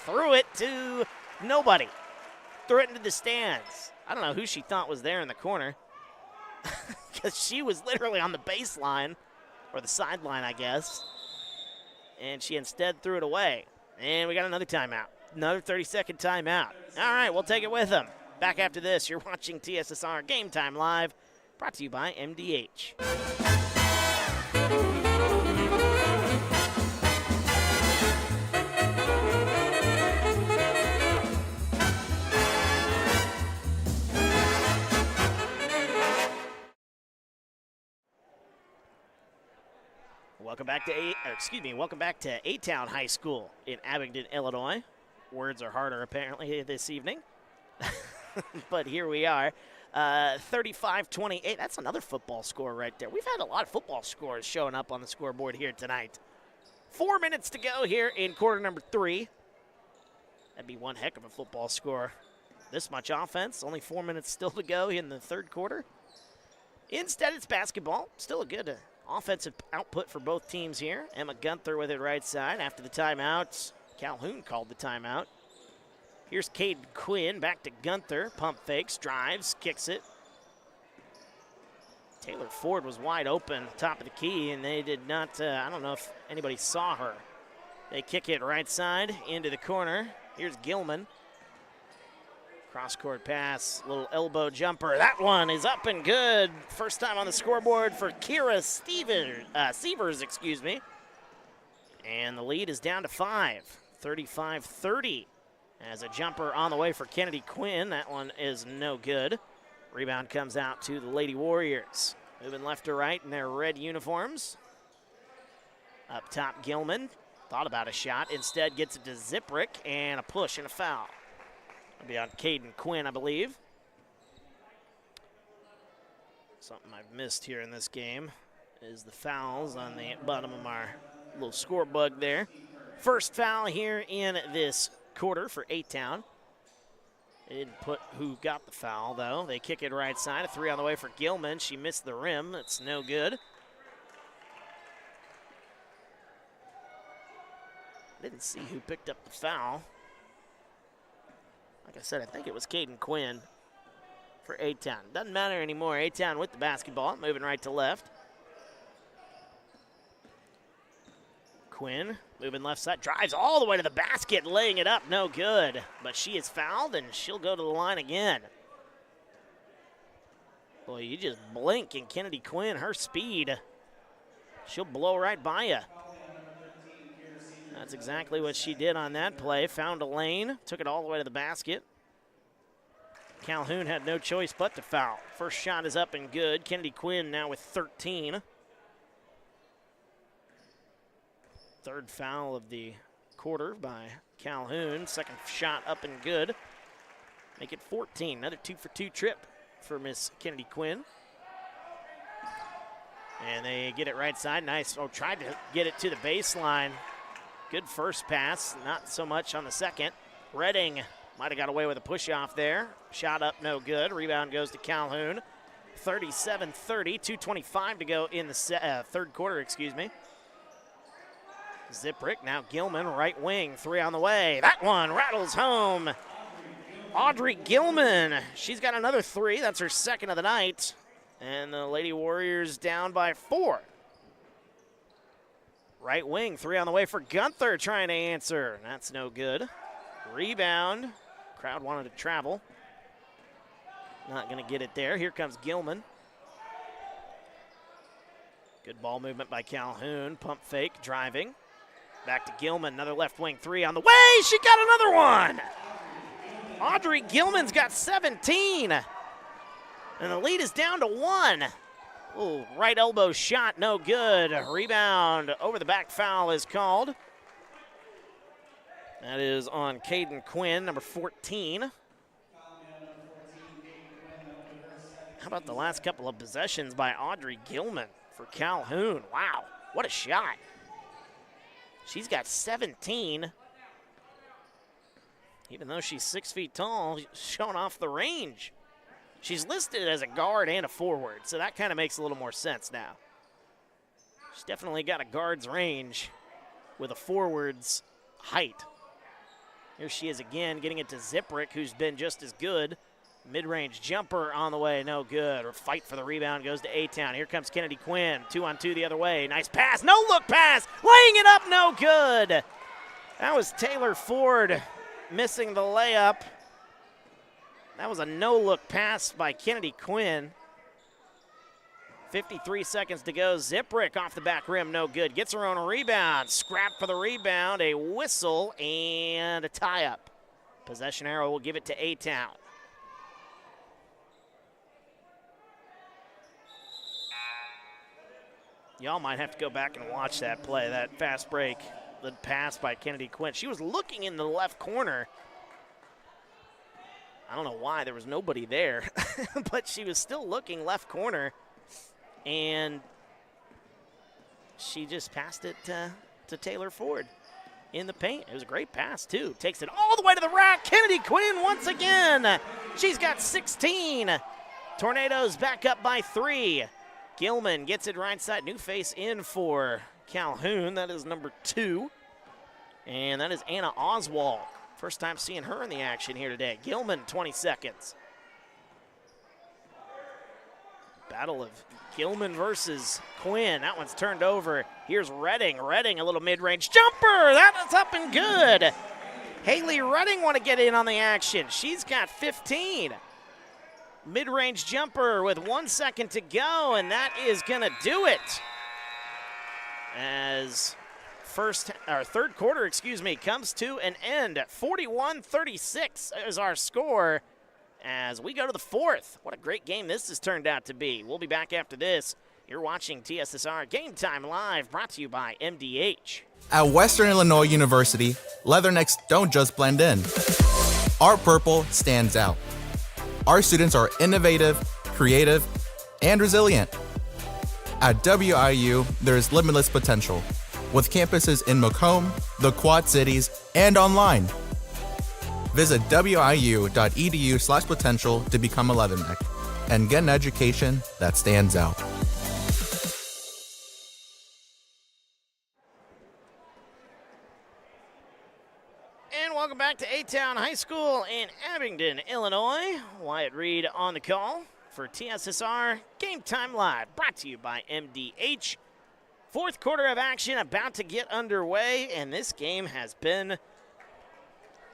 threw it to nobody. Threw it into the stands. I don't know who she thought was there in the corner. Because she was literally on the baseline. Or the sideline, I guess. And she instead threw it away. And we got another timeout. Another 30-second timeout. All right, we'll take it with them. Back after this, you're watching TSSR Game Time Live, brought to you by MDH. Welcome back to A-Town High School in Abingdon, Illinois. Words are harder apparently this evening. But here we are. 35-28. That's another football score right there. We've had a lot of football scores showing up on the scoreboard here tonight. 4 minutes to go here in quarter number 3. That'd be one heck of a football score. This much offense, only 4 minutes still to go in the third quarter. Instead, it's basketball. Still a good offensive output for both teams here. Emma Gunther with it right side. After the timeout, Calhoun called the timeout. Here's Caden Quinn, back to Gunther. Pump fakes, drives, kicks it. Taylor Ford was wide open, top of the key, and they did not, I don't know if anybody saw her. They kick it right side into the corner. Here's Gilman. Cross-court pass, little elbow jumper. That one is up and good. First time on the scoreboard for Kira Sievers, excuse me. And the lead is down to 5, 35-30. As a jumper on the way for Kennedy Quinn. That one is no good. Rebound comes out to the Lady Warriors. Moving left to right in their red uniforms. Up top, Gilman. Thought about a shot. Instead gets it to Ziprick, and a push and a foul. It'll be on Caden Quinn, I believe. Something I've missed here in this game is the fouls on the bottom of our little score bug there. First foul here in this quarter for A-Town. They didn't put who got the foul, though. They kick it right side. A three on the way for Gilman. She missed the rim. That's no good. Didn't see who picked up the foul. Like I said, I think it was Caden Quinn for A-Town. Doesn't matter anymore. A-Town with the basketball, moving right to left. Quinn moving left side, drives all the way to the basket, laying it up, no good. But she is fouled, and she'll go to the line again. Boy, you just blink, and Kennedy Quinn, her speed, she'll blow right by you. That's exactly what she did on that play. Found a lane, took it all the way to the basket. Calhoun had no choice but to foul. First shot is up and good. Kennedy Quinn now with 13. Third foul of the quarter by Calhoun. Second shot up and good. Make it 14. Another 2-for-2 trip for Miss Kennedy Quinn. And they get it right side. Nice. Oh, tried to get it to the baseline. Good first pass. Not so much on the second. Redding might have got away with a push-off there. Shot up, no good. Rebound goes to Calhoun. 37-30. 2:25 to go in the third quarter, excuse me. Ziprick, now Gilman, right wing, three on the way. That one rattles home. Audrey Gilman, she's got another three. That's her second of the night. And the Lady Warriors down by 4. Right wing, three on the way for Gunther, trying to answer. That's no good. Rebound. Crowd wanted to travel. Not going to get it there. Here comes Gilman. Good ball movement by Calhoun. Pump fake, driving. Back to Gilman, another left wing three on the way. She got another one. Audrey Gilman's got 17. And the lead is down to 1. Ooh, right elbow shot, no good. Rebound over the back, foul is called. That is on Caden Quinn, number 14. How about the last couple of possessions by Audrey Gilman for Calhoun? Wow, what a shot. She's got 17. Even though she's 6 feet tall, showing off the range. She's listed as a guard and a forward, so that kind of makes a little more sense now. She's definitely got a guard's range with a forward's height. Here she is again, getting it to Ziprick, who's been just as good. Mid-range jumper on the way, no good. Or fight for the rebound goes to A-Town. Here comes Kennedy Quinn, 2-on-2 the other way. Nice pass, no-look pass, laying it up, no good. That was Taylor Ford missing the layup. That was a no-look pass by Kennedy Quinn. 53 seconds to go. Ziprick off the back rim, no good. Gets her own rebound. Scrap for the rebound, a whistle, and a tie-up. Possession arrow will give it to A-Town. Y'all might have to go back and watch that play, that fast break, the pass by Kennedy Quinn. She was looking in the left corner. I don't know why, there was nobody there, but she was still looking left corner, and she just passed it to Taylor Ford. in the paint. It was a great pass, too. Takes it all the way to the rack. Kennedy Quinn once again. She's got 16. Tornadoes back up by 3. Gilman gets it right side. New face in for Calhoun. That is number 2. And that is Anna Oswald. First time seeing her in the action here today. Gilman, 20 seconds. Battle of Gilman versus Quinn. That one's turned over. Here's Redding. Redding, a little mid-range jumper. That is up and good. Haley Redding want to get in on the action. She's got 15. Mid-range jumper with 1 second to go, and that is going to do it. As third quarter, comes to an end. 41-36 is our score as we go to the fourth. What a great game this has turned out to be. We'll be back after this. You're watching TSSR Game Time Live, brought to you by MDH. At Western Illinois University, leathernecks don't just blend in. Our purple stands out. Our students are innovative, creative, and resilient. At WIU, there is limitless potential, with campuses in Macomb, the Quad Cities, and online. Visit wiu.edu/potential to become a leatherneck and get an education that stands out. And welcome back to A-Town High School in Abingdon, Illinois. Wyatt Reed on the call for TSSR Game Time Live, brought to you by MDH. Fourth quarter of action about to get underway, and this game has been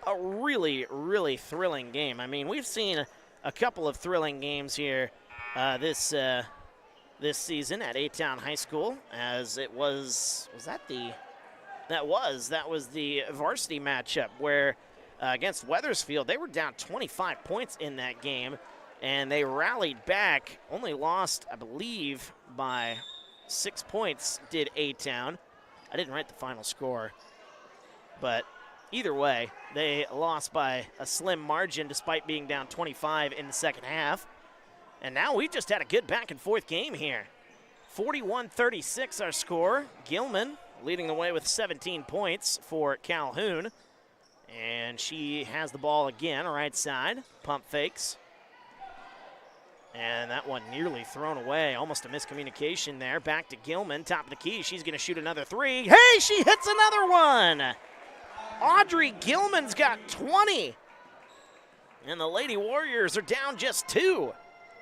a really, really thrilling game. I mean, we've seen a couple of thrilling games here this season at A-Town High School, as it was that was the varsity matchup where against Wethersfield, they were down 25 points in that game, and they rallied back, only lost, I believe, by 6 points did A-Town. I didn't write the final score, but either way, they lost by a slim margin despite being down 25 in the second half. And now we've just had a good back and forth game here. 41-36 our score. Gilman leading the way with 17 points for Calhoun. And she has the ball again, right side. Pump fakes. And that one nearly thrown away. Almost a miscommunication there. Back to Gilman, top of the key. She's going to shoot another three. Hey, she hits another one! Audrey Gilman's got 20. And the Lady Warriors are down just 2.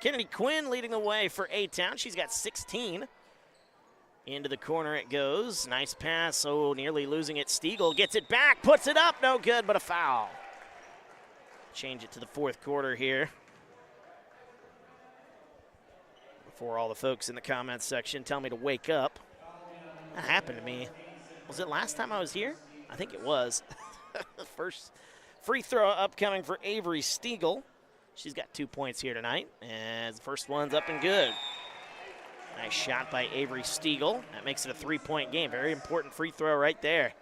Kennedy Quinn leading the way for A-Town. She's got 16. Into the corner it goes. Nice pass. Oh, nearly losing it. Stiegel gets it back, puts it up. No good, but a foul. Change it to the fourth quarter here. Before all the folks in the comments section tell me to wake up. That happened to me. Was it last time I was here? I think it was. First free throw upcoming for Avery Stiegel. She's got 2 points here tonight, as the first one's up and good. Nice shot by Avery Stiegel. That makes it a 3-point game. Very important free throw right there.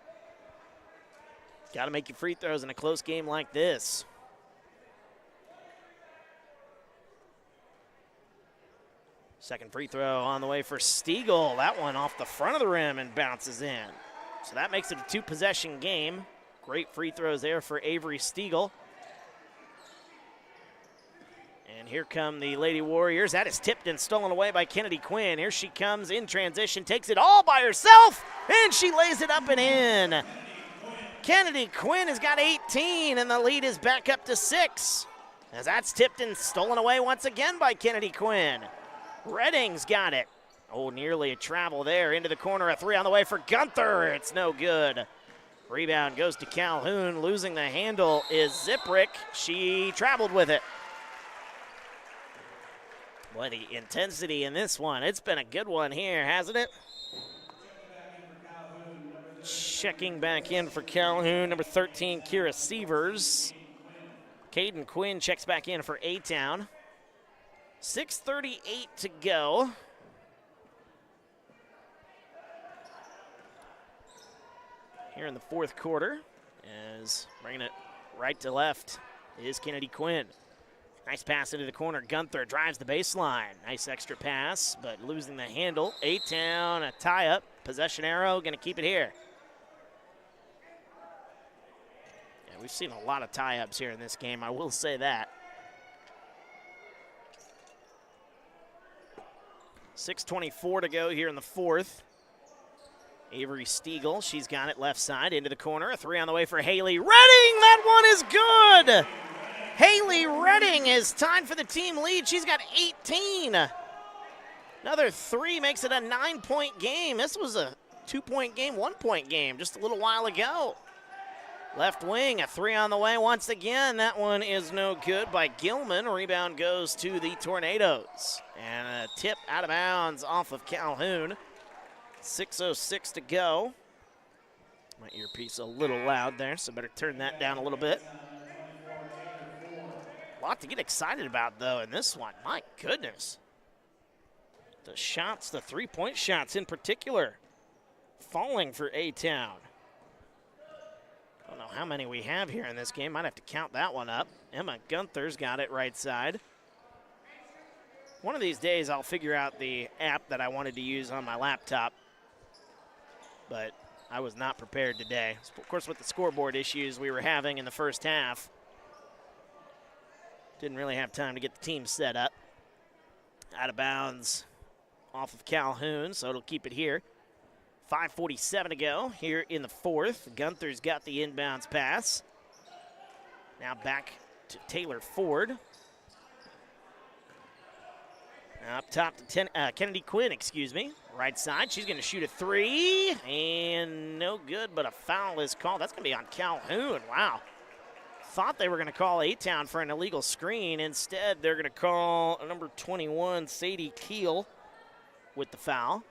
Got to make your free throws in a close game like this. Second free throw on the way for Stiegel. That one off the front of the rim and bounces in. So that makes it a 2-possession game. Great free throws there for Avery Stiegel. And here come the Lady Warriors. That is tipped and stolen away by Kennedy Quinn. Here she comes in transition, takes it all by herself, and she lays it up and in. Kennedy Quinn has got 18, and the lead is back up to 6. As that's tipped and stolen away once again by Kennedy Quinn. Redding's got it. Oh, nearly a travel there into the corner. A three on the way for Gunther. It's no good. Rebound goes to Calhoun. Losing the handle is Ziprick. She traveled with it. Boy, the intensity in this one. It's been a good one here, hasn't it? Checking back in for Calhoun, number 13, Kira Sievers. Caden Quinn checks back in for A-Town. 6:38 to go. Here in the fourth quarter, as bringing it right to left is Kennedy Quinn. Nice pass into the corner. Gunther drives the baseline. Nice extra pass, but losing the handle. A-Town, a tie-up. Possession arrow, going to keep it here. We've seen a lot of tie-ups here in this game, I will say that. 6:24 to go here in the fourth. Avery Stiegel, she's got it left side into the corner. A three on the way for Haley Redding. That one is good. Haley Redding is tied for the team lead. She's got 18. Another three makes it a 9-point game. This was a 2-point game, 1-point game just a little while ago. Left wing, a three on the way once again. That one is no good by Gilman. Rebound goes to the Tornadoes. And a tip out of bounds off of Calhoun. 6:06 to go. My earpiece a little loud there, so better turn that down a little bit. A lot to get excited about, though, in this one. My goodness. The shots, the three-point shots in particular, falling for A-Town. I don't know how many we have here in this game. Might have to count that one up. Emma Gunther's got it right side. One of these days I'll figure out the app that I wanted to use on my laptop, but I was not prepared today. Of course, with the scoreboard issues we were having in the first half, didn't really have time to get the team set up. Out of bounds off of Calhoun, so it'll keep it here. 5:47 to go here in the fourth. Gunther's got the inbounds pass. Now back to Taylor Ford. Now up top to Kennedy Quinn, right side. She's going to shoot a three, and no good, but a foul is called. That's going to be on Calhoun. Wow. Thought they were going to call A-Town for an illegal screen. Instead, they're going to call number 21, Sadie Keel, with the foul.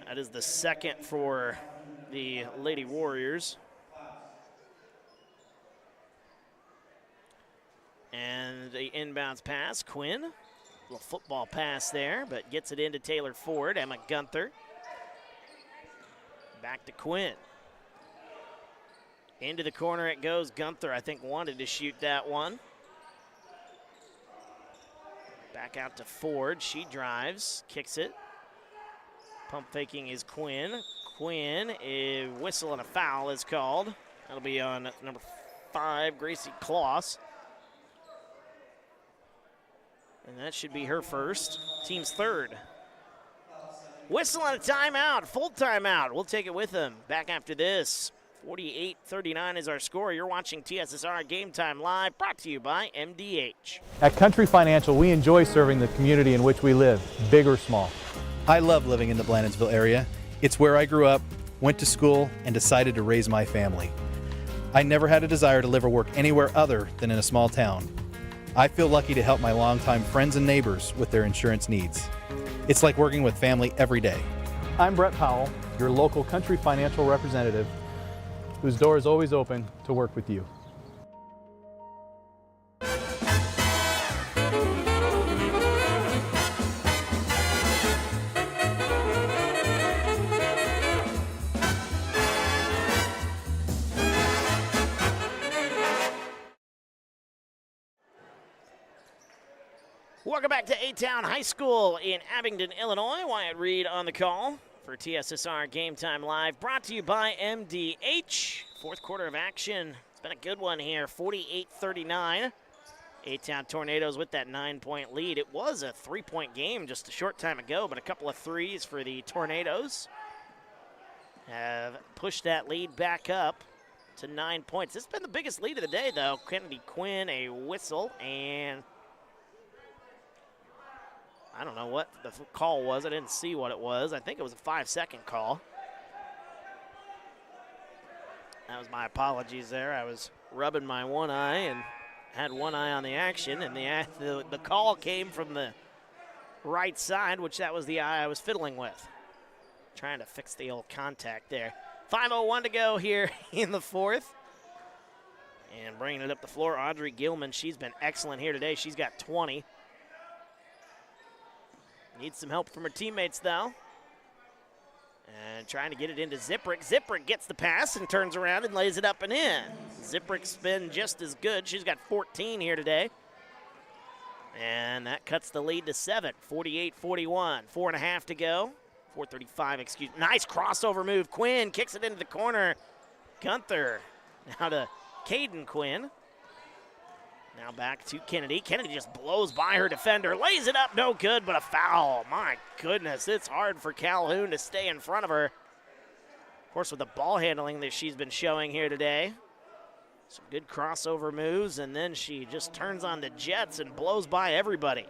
That is the second for the Lady Warriors. And the inbounds pass, Quinn. Little football pass there, but gets it into Taylor Ford. Emma Gunther. Back to Quinn. Into the corner it goes. Gunther, I think, wanted to shoot that one. Back out to Ford. She drives, kicks it. Pump faking is Quinn. Quinn, a whistle and a foul is called. That'll be on number 5, Gracie Kloss. And that should be her first. Team's third. Whistle and a timeout, full timeout. We'll take it with them. Back after this. 48-39 is our score. You're watching TSSR Game Time Live, brought to you by MDH. At Country Financial, we enjoy serving the community in which we live, big or small. I love living in the Blandonsville area. It's where I grew up, went to school, and decided to raise my family. I never had a desire to live or work anywhere other than in a small town. I feel lucky to help my longtime friends and neighbors with their insurance needs. It's like working with family every day. I'm Brett Powell, your local Country Financial representative, whose door is always open to work with you. Welcome back to A-Town High School in Abingdon, Illinois. Wyatt Reed on the call for TSSR Game Time Live, brought to you by MDH. Fourth quarter of action. It's been a good one here, 48-39. A-Town Tornadoes with that 9-point lead. It was a 3-point game just a short time ago, but a couple of threes for the Tornadoes have pushed that lead back up to 9 points. This has been the biggest lead of the day, though. Kennedy Quinn, a whistle, and I don't know what the call was. I didn't see what it was. I think it was a 5-second call. That was my apologies there. I was rubbing my one eye and had one eye on the action, and the call came from the right side, which that was the eye I was fiddling with. Trying to fix the old contact there. 5:01 to go here in the fourth. And bringing it up the floor, Audrey Gilman. She's been excellent here today. She's got 20. Needs some help from her teammates, though. And trying to get it into Ziprick. Ziprick gets the pass and turns around and lays it up and in. Ziprick's been just as good. She's got 14 here today. And that cuts the lead to 7, 48-41. 4.5 to go. 4:35, excuse me. Nice crossover move. Quinn kicks it into the corner. Gunther now to Caden Quinn. Now back to Kennedy. Kennedy just blows by her defender, lays it up, no good, but a foul. My goodness, it's hard for Calhoun to stay in front of her. Of course, with the ball handling that she's been showing here today. Some good crossover moves, and then she just turns on the jets and blows by everybody.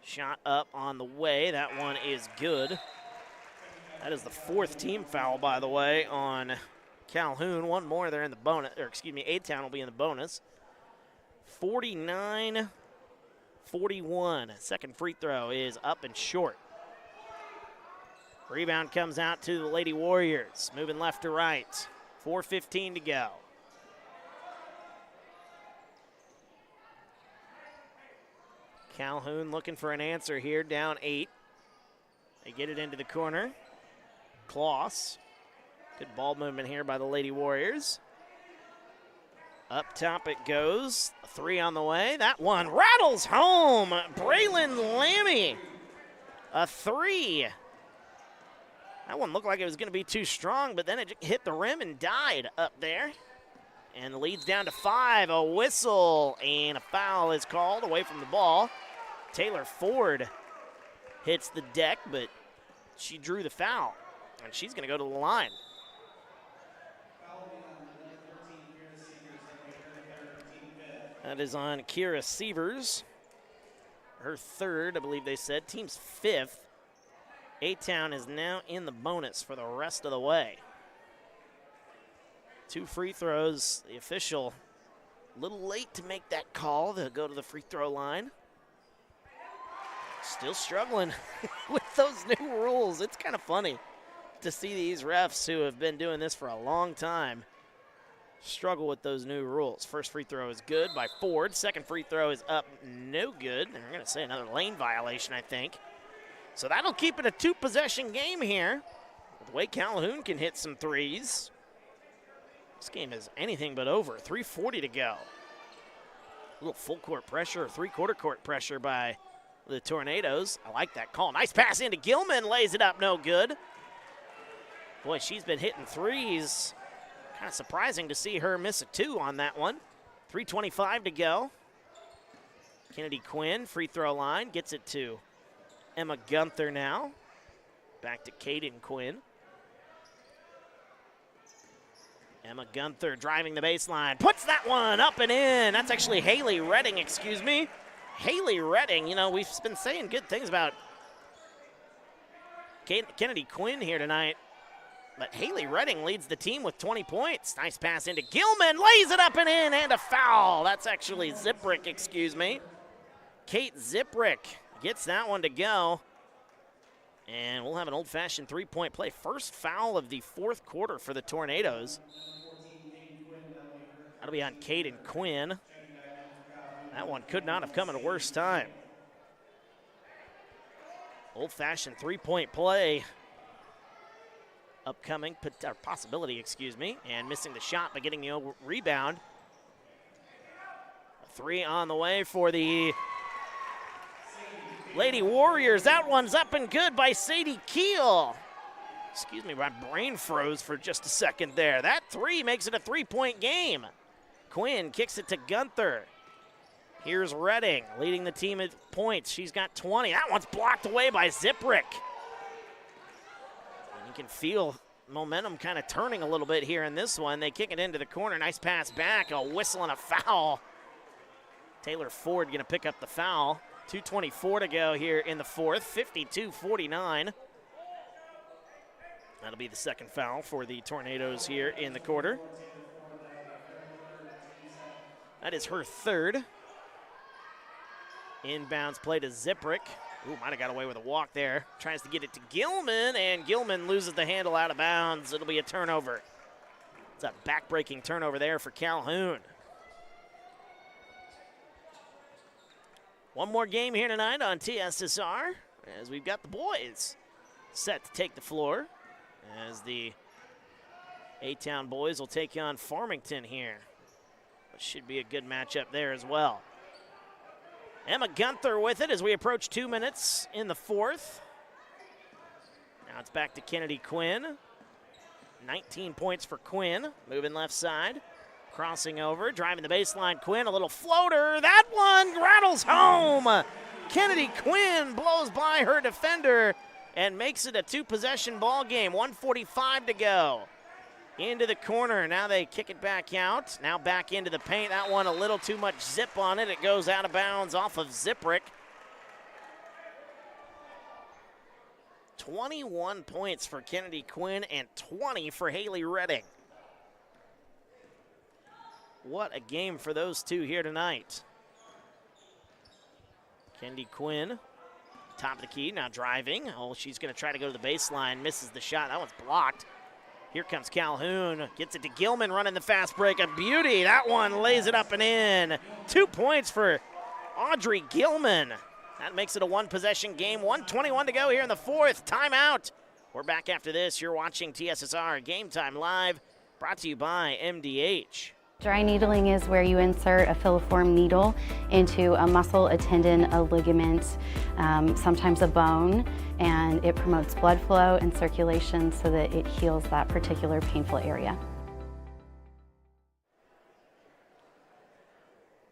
Shot up on the way. That one is good. That is the 4th team foul, by the way, on Calhoun. One more there in the bonus, or excuse me, A-Town will be in the bonus. 49-41. Second free throw is up and short. Rebound comes out to the Lady Warriors, moving left to right. 4:15 to go. Calhoun looking for an answer here, down 8. They get it into the corner. Kloss. Good ball movement here by the Lady Warriors. Up top it goes. A 3 on the way. That one rattles home. Braylon Lammy. A 3. That one looked like it was going to be too strong, but then it hit the rim and died up there. And leads down to 5. A whistle and a foul is called away from the ball. Taylor Ford hits the deck, but she drew the foul. And she's going to go to the line. That is on Kira Sievers. Her 3rd, I believe they said. Team's 5th. A-Town is now in the bonus for the rest of the way. 2 free throws. The official a little late to make that call. They'll go to the free throw line. Still struggling with those new rules. It's kind of funny to see these refs who have been doing this for a long time struggle with those new rules. First free throw is good by Ford. Second free throw is up, no good. And we're going to say another lane violation, I think. So that'll keep it a 2-possession game here. The way Calhoun can hit some threes. This game is anything but over. 3:40 to go. A little full court pressure, 3/4 court pressure by the Tornadoes. I like that call. Nice pass into Gilman, lays it up, no good. Boy, she's been hitting threes. Kind of surprising to see her miss a 2 on that one. 3:25 to go. Kennedy Quinn, free throw line, gets it to Emma Gunther now. Back to Caden Quinn. Emma Gunther driving the baseline, puts that one up and in. That's actually Haley Redding, excuse me. Haley Redding, you know, we've been saying good things about Kennedy Quinn here tonight. But Haley Redding leads the team with 20 points. Nice pass into Gilman, lays it up and in, and a foul. That's actually Ziprick, excuse me. Kate Ziprick gets that one to go. And we'll have an old-fashioned three-point play. First foul of the 4th quarter for the Tornadoes. That'll be on Caden Quinn. That one could not have come at a worse time. Old-fashioned three-point play. Upcoming, or possibility, excuse me, and missing the shot but getting the rebound. A 3 on the way for the Lady Warriors. That one's up and good by Sadie Keel. Excuse me, my brain froze for just a second there. That 3 makes it a 3-point game. Quinn kicks it to Gunther. Here's Redding leading the team at points. She's got 20. That one's blocked away by Ziprick. You can feel momentum kind of turning a little bit here in this one. They kick it into the corner. Nice pass back. A whistle and a foul. Taylor Ford going to pick up the foul. 2:24 to go here in the 4th. 52-49. That'll be the second foul for the Tornadoes here in the quarter. That is her 3rd. Inbounds play to Ziprick. Ooh, might have got away with a walk there. Tries to get it to Gilman, and Gilman loses the handle out of bounds. It'll be a turnover. It's a back-breaking turnover there for Calhoun. One more game here tonight on TSSR, as we've got the boys set to take the floor, as the A-Town boys will take on Farmington here. It should be a good matchup there as well. Emma Gunther with it as we approach 2 minutes in the fourth. Now it's back to Kennedy Quinn. 19 points for Quinn. Moving left side. Crossing over, driving the baseline. Quinn, a little floater. That one rattles home. Kennedy Quinn blows by her defender and makes it a two-possession ball game. 1:45 to go. Into the corner. Now they kick it back out. Now back into the paint. That one a little too much zip on it. It goes out of bounds off of Ziprick. 21 points for Kennedy Quinn and 20 for Haley Redding. What a game for those two here tonight. Kennedy Quinn, top of the key, now driving. Oh, she's going to try to go to the baseline. Misses the shot. That one's blocked. Here comes Calhoun. Gets it to Gilman running the fast break. A beauty. That one lays it up and in. 2 points for Audrey Gilman. That makes it a one-possession game. 1:21 to go here in the fourth. Timeout. We're back after this. You're watching TSSR Game Time Live, brought to you by MDH. Dry needling is where you insert a filiform needle into a muscle, a tendon, a ligament, sometimes a bone, and it promotes blood flow and circulation so that it heals that particular painful area.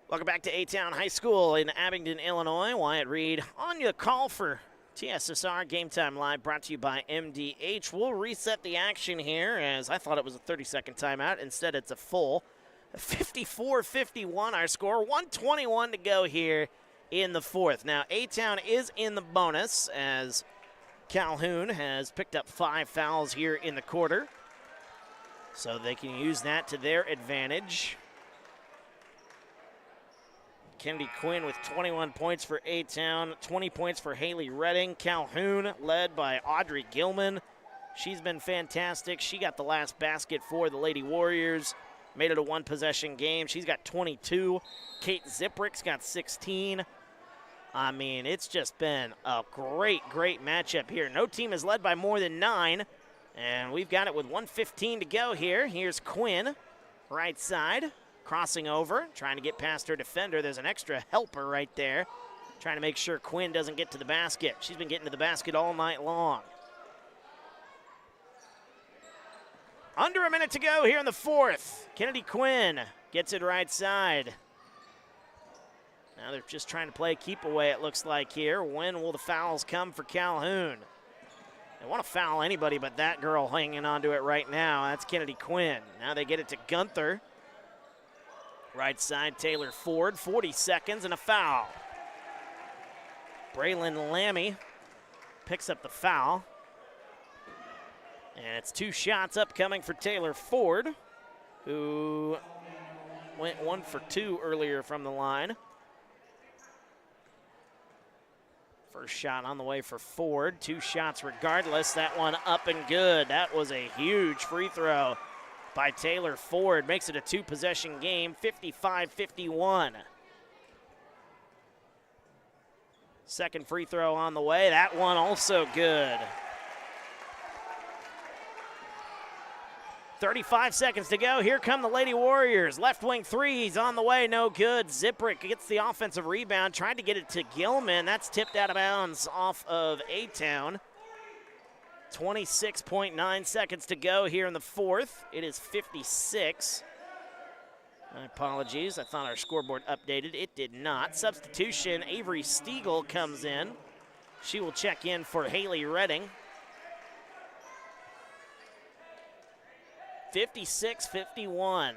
Welcome back to A-Town High School in Abingdon, Illinois. Wyatt Reed on your call for TSSR Game Time Live, brought to you by MDH. We'll reset the action here, as I thought it was a 30-second timeout. Instead, it's a full. 54-51 our score. 1:21 to go here in the fourth. Now, A-Town is in the bonus, as Calhoun has picked up 5 fouls here in the quarter, so they can use that to their advantage. Kennedy Quinn with 21 points for A-Town, 20 points for Haley Redding. Calhoun led by Audrey Gilman. She's been fantastic. She got the last basket for the Lady Warriors. Made it a one-possession game. She's got 22. Kate Ziprick's got 16. I mean, it's just been a great, great matchup here. No team is led by more than 9, and we've got it with 1:15 to go here. Here's Quinn, right side, crossing over, trying to get past her defender. There's an extra helper right there, trying to make sure Quinn doesn't get to the basket. She's been getting to the basket all night long. Under a minute to go here in the fourth. Kennedy Quinn gets it right side. Now they're just trying to play keep away, it looks like here. When will the fouls come for Calhoun? They want to foul anybody but that girl hanging on to it right now. That's Kennedy Quinn. Now they get it to Gunther. Right side, Taylor Ford. 40 seconds and a foul. Braylon Lammy picks up the foul. And it's 2 shots upcoming for Taylor Ford, who went 1 for 2 earlier from the line. First shot on the way for Ford. 2 shots regardless. That one up and good. That was a huge free throw by Taylor Ford. Makes it a 2-possession game, 55-51. Second free throw on the way. That one also good. 35 seconds to go. Here come the Lady Warriors. Left wing threes on the way, no good. Ziprick gets the offensive rebound, tried to get it to Gilman. That's tipped out of bounds off of A-Town. 26.9 seconds to go here in the fourth. It is 56. My apologies. I thought our scoreboard updated. It did not. Substitution, Avery Stiegel comes in. She will check in for Haley Redding. 56-51,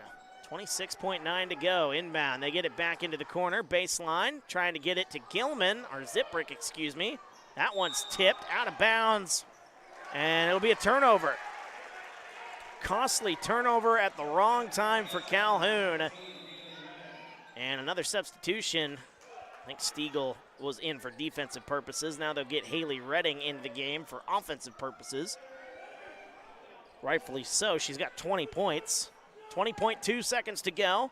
26.9 to go. Inbound, they get it back into the corner. Baseline, trying to get it to Gilman, or Ziprick, excuse me. That one's tipped out of bounds, and it'll be a turnover. Costly turnover at the wrong time for Calhoun. And another substitution. I think Stiegel was in for defensive purposes. Now they'll get Haley Redding into the game for offensive purposes. Rightfully so. She's got 20 points. 20.2 seconds to go.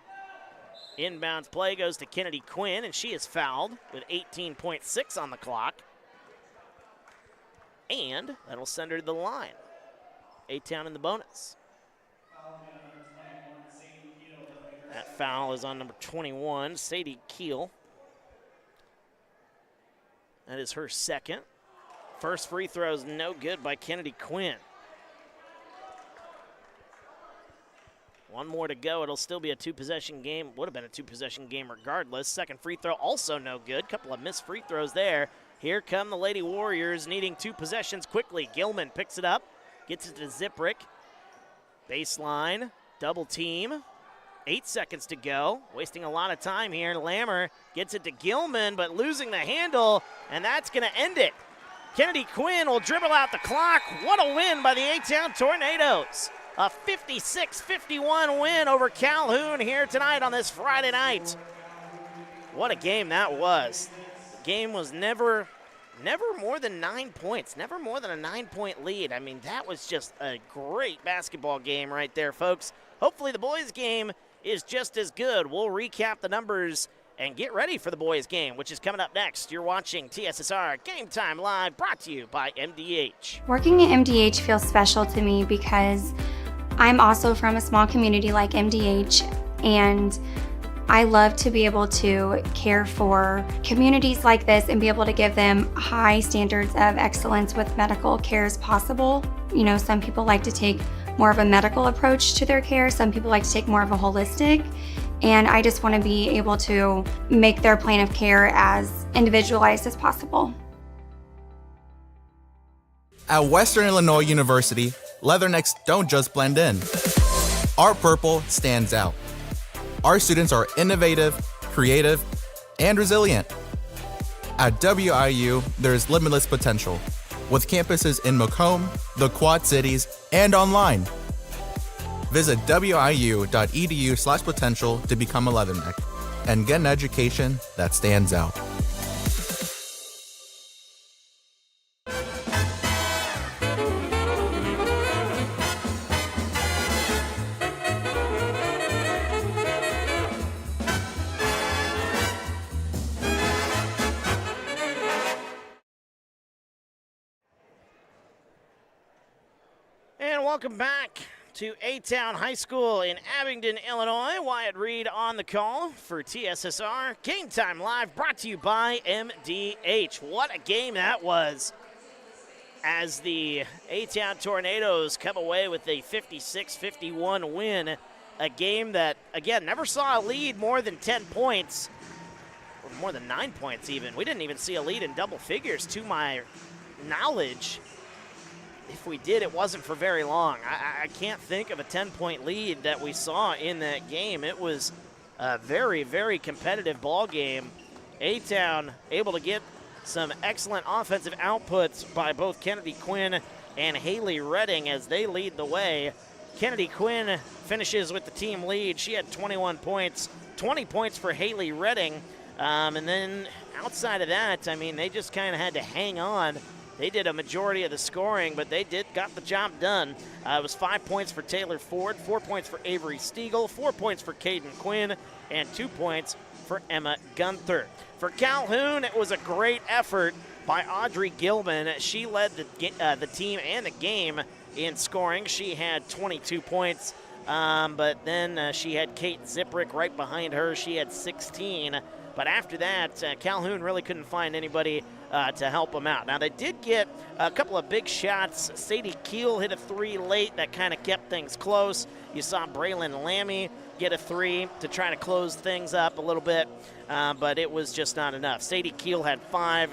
Inbounds play goes to Kennedy Quinn, and she is fouled with 18.6 on the clock. And that'll send her to the line. A-Town in the bonus. That foul is on number 21, Sadie Keel. That is her second. First free throw is no good by Kennedy Quinn. One more to go. It'll still be a two-possession game. Would have been a two-possession game regardless. Second free throw also no good. Couple of missed free throws there. Here come the Lady Warriors needing two possessions quickly. Gilman picks it up, gets it to Ziprick. Baseline, double team. 8 seconds to go. Wasting a lot of time here. Lammer gets it to Gilman, but losing the handle, and that's going to end it. Kennedy Quinn will dribble out the clock. What a win by the A-Town Tornadoes. A 56-51 win over Calhoun here tonight on this Friday night. What a game that was. The game was never more than 9 points, never more than a 9-point lead. I mean, that was just a great basketball game right there, folks. Hopefully the boys' game is just as good. We'll recap the numbers and get ready for the boys' game, which is coming up next. You're watching TSSR Game Time Live, brought to you by MDH. Working at MDH feels special to me because I'm also from a small community like MDH, and I love to be able to care for communities like this and be able to give them high standards of excellence with medical care as possible. You know, some people like to take more of a medical approach to their care. Some people like to take more of a holistic. And I just want to be able to make their plan of care as individualized as possible. At Western Illinois University, leathernecks don't just blend in. Our purple stands out. Our students are innovative, creative, and resilient. At WIU, there's limitless potential, with campuses in Macomb, the Quad Cities, and online. Visit wiu.edu/potential to become a leatherneck and get an education that stands out. And welcome back to A-Town High School in Abingdon, Illinois. Wyatt Reed on the call for TSSR Game Time Live, brought to you by MDH. What a game that was, as the A-Town Tornadoes come away with a 56-51 win. A game that, again, never saw a lead more than 10 points, or more than 9 points even. We didn't even see a lead in double figures, to my knowledge. If we did, it wasn't for very long. I can't think of a 10-point lead that we saw in that game. It was a very, very competitive ball game. A-Town able to get some excellent offensive outputs by both Kennedy Quinn and Haley Redding as they lead the way. Kennedy Quinn finishes with the team lead. She had 21 points, 20 points for Haley Redding. And then outside of that, I mean, they just kind of had to hang on. They did a majority of the scoring, but they got the job done. It was 5 points for Taylor Ford, 4 points for Avery Stiegel, 4 points for Caden Quinn, and 2 points for Emma Gunther. For Calhoun, it was a great effort by Audrey Gilman. She led the team and the game in scoring. She had 22 points, but then she had Kate Ziprick right behind her. She had 16. But after that, Calhoun really couldn't find anybody to help them out. Now, they did get a couple of big shots. Sadie Keel hit a 3 late. That kind of kept things close. You saw Braylon Lammy get a 3 to try to close things up a little bit, but it was just not enough. Sadie Keel had 5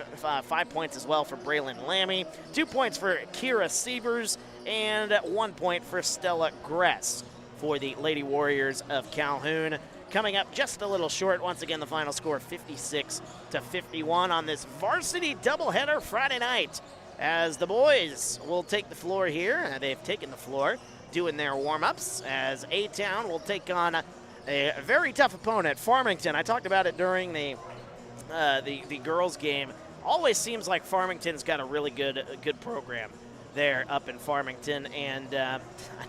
points as well for Braylon Lammy, 2 points for Kira Sievers, and 1 point for Stella Gress for the Lady Warriors of Calhoun. Coming up just a little short. Once again, the final score 56-51 on this varsity doubleheader Friday night, as the boys will take the floor here. They've taken the floor doing their warm-ups, as A-Town will take on a very tough opponent, Farmington. I talked about it during the girls' game. Always seems like Farmington's got a really good program there up in Farmington, and I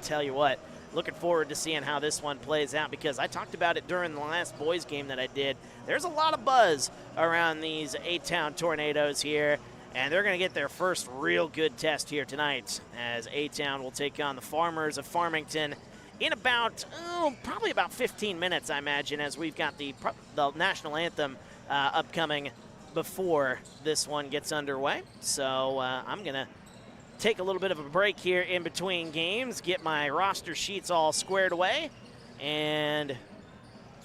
tell you what, looking forward to seeing how this one plays out, because I talked about it during the last boys game that I did. There's a lot of buzz around these A-Town Tornadoes here, and they're going to get their first real good test here tonight, as A-Town will take on the Farmers of Farmington in about, probably about 15 minutes, I imagine, as we've got the national anthem upcoming before this one gets underway. So I'm going to take a little bit of a break here in between games, get my roster sheets all squared away, and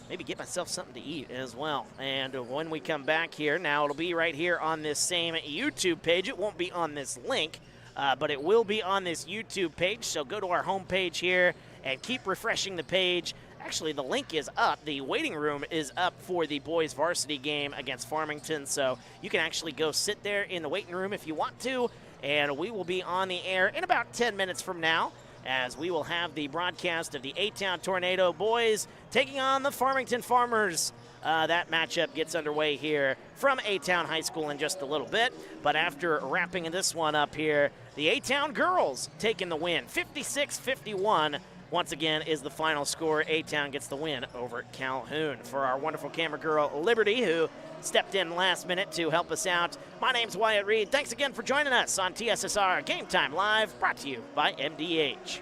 maybe get myself something to eat as well. And when we come back here, now it'll be right here on this same YouTube page. It won't be on this link, but it will be on this YouTube page. So go to our homepage here and keep refreshing the page. Actually, the link is up. The waiting room is up for the boys varsity game against Farmington. So you can actually go sit there in the waiting room if you want to. And we will be on the air in about 10 minutes from now, as we will have the broadcast of the A-Town Tornado boys taking on the Farmington Farmers. That matchup gets underway here from A-Town High School in just a little bit. But after wrapping this one up here, the A-Town girls taking the win, 56-51. Once again is the final score. A-Town gets the win over Calhoun. For our wonderful camera girl, Liberty, who stepped in last minute to help us out, my name's Wyatt Reed. Thanks again for joining us on TSSR Game Time Live, brought to you by MDH.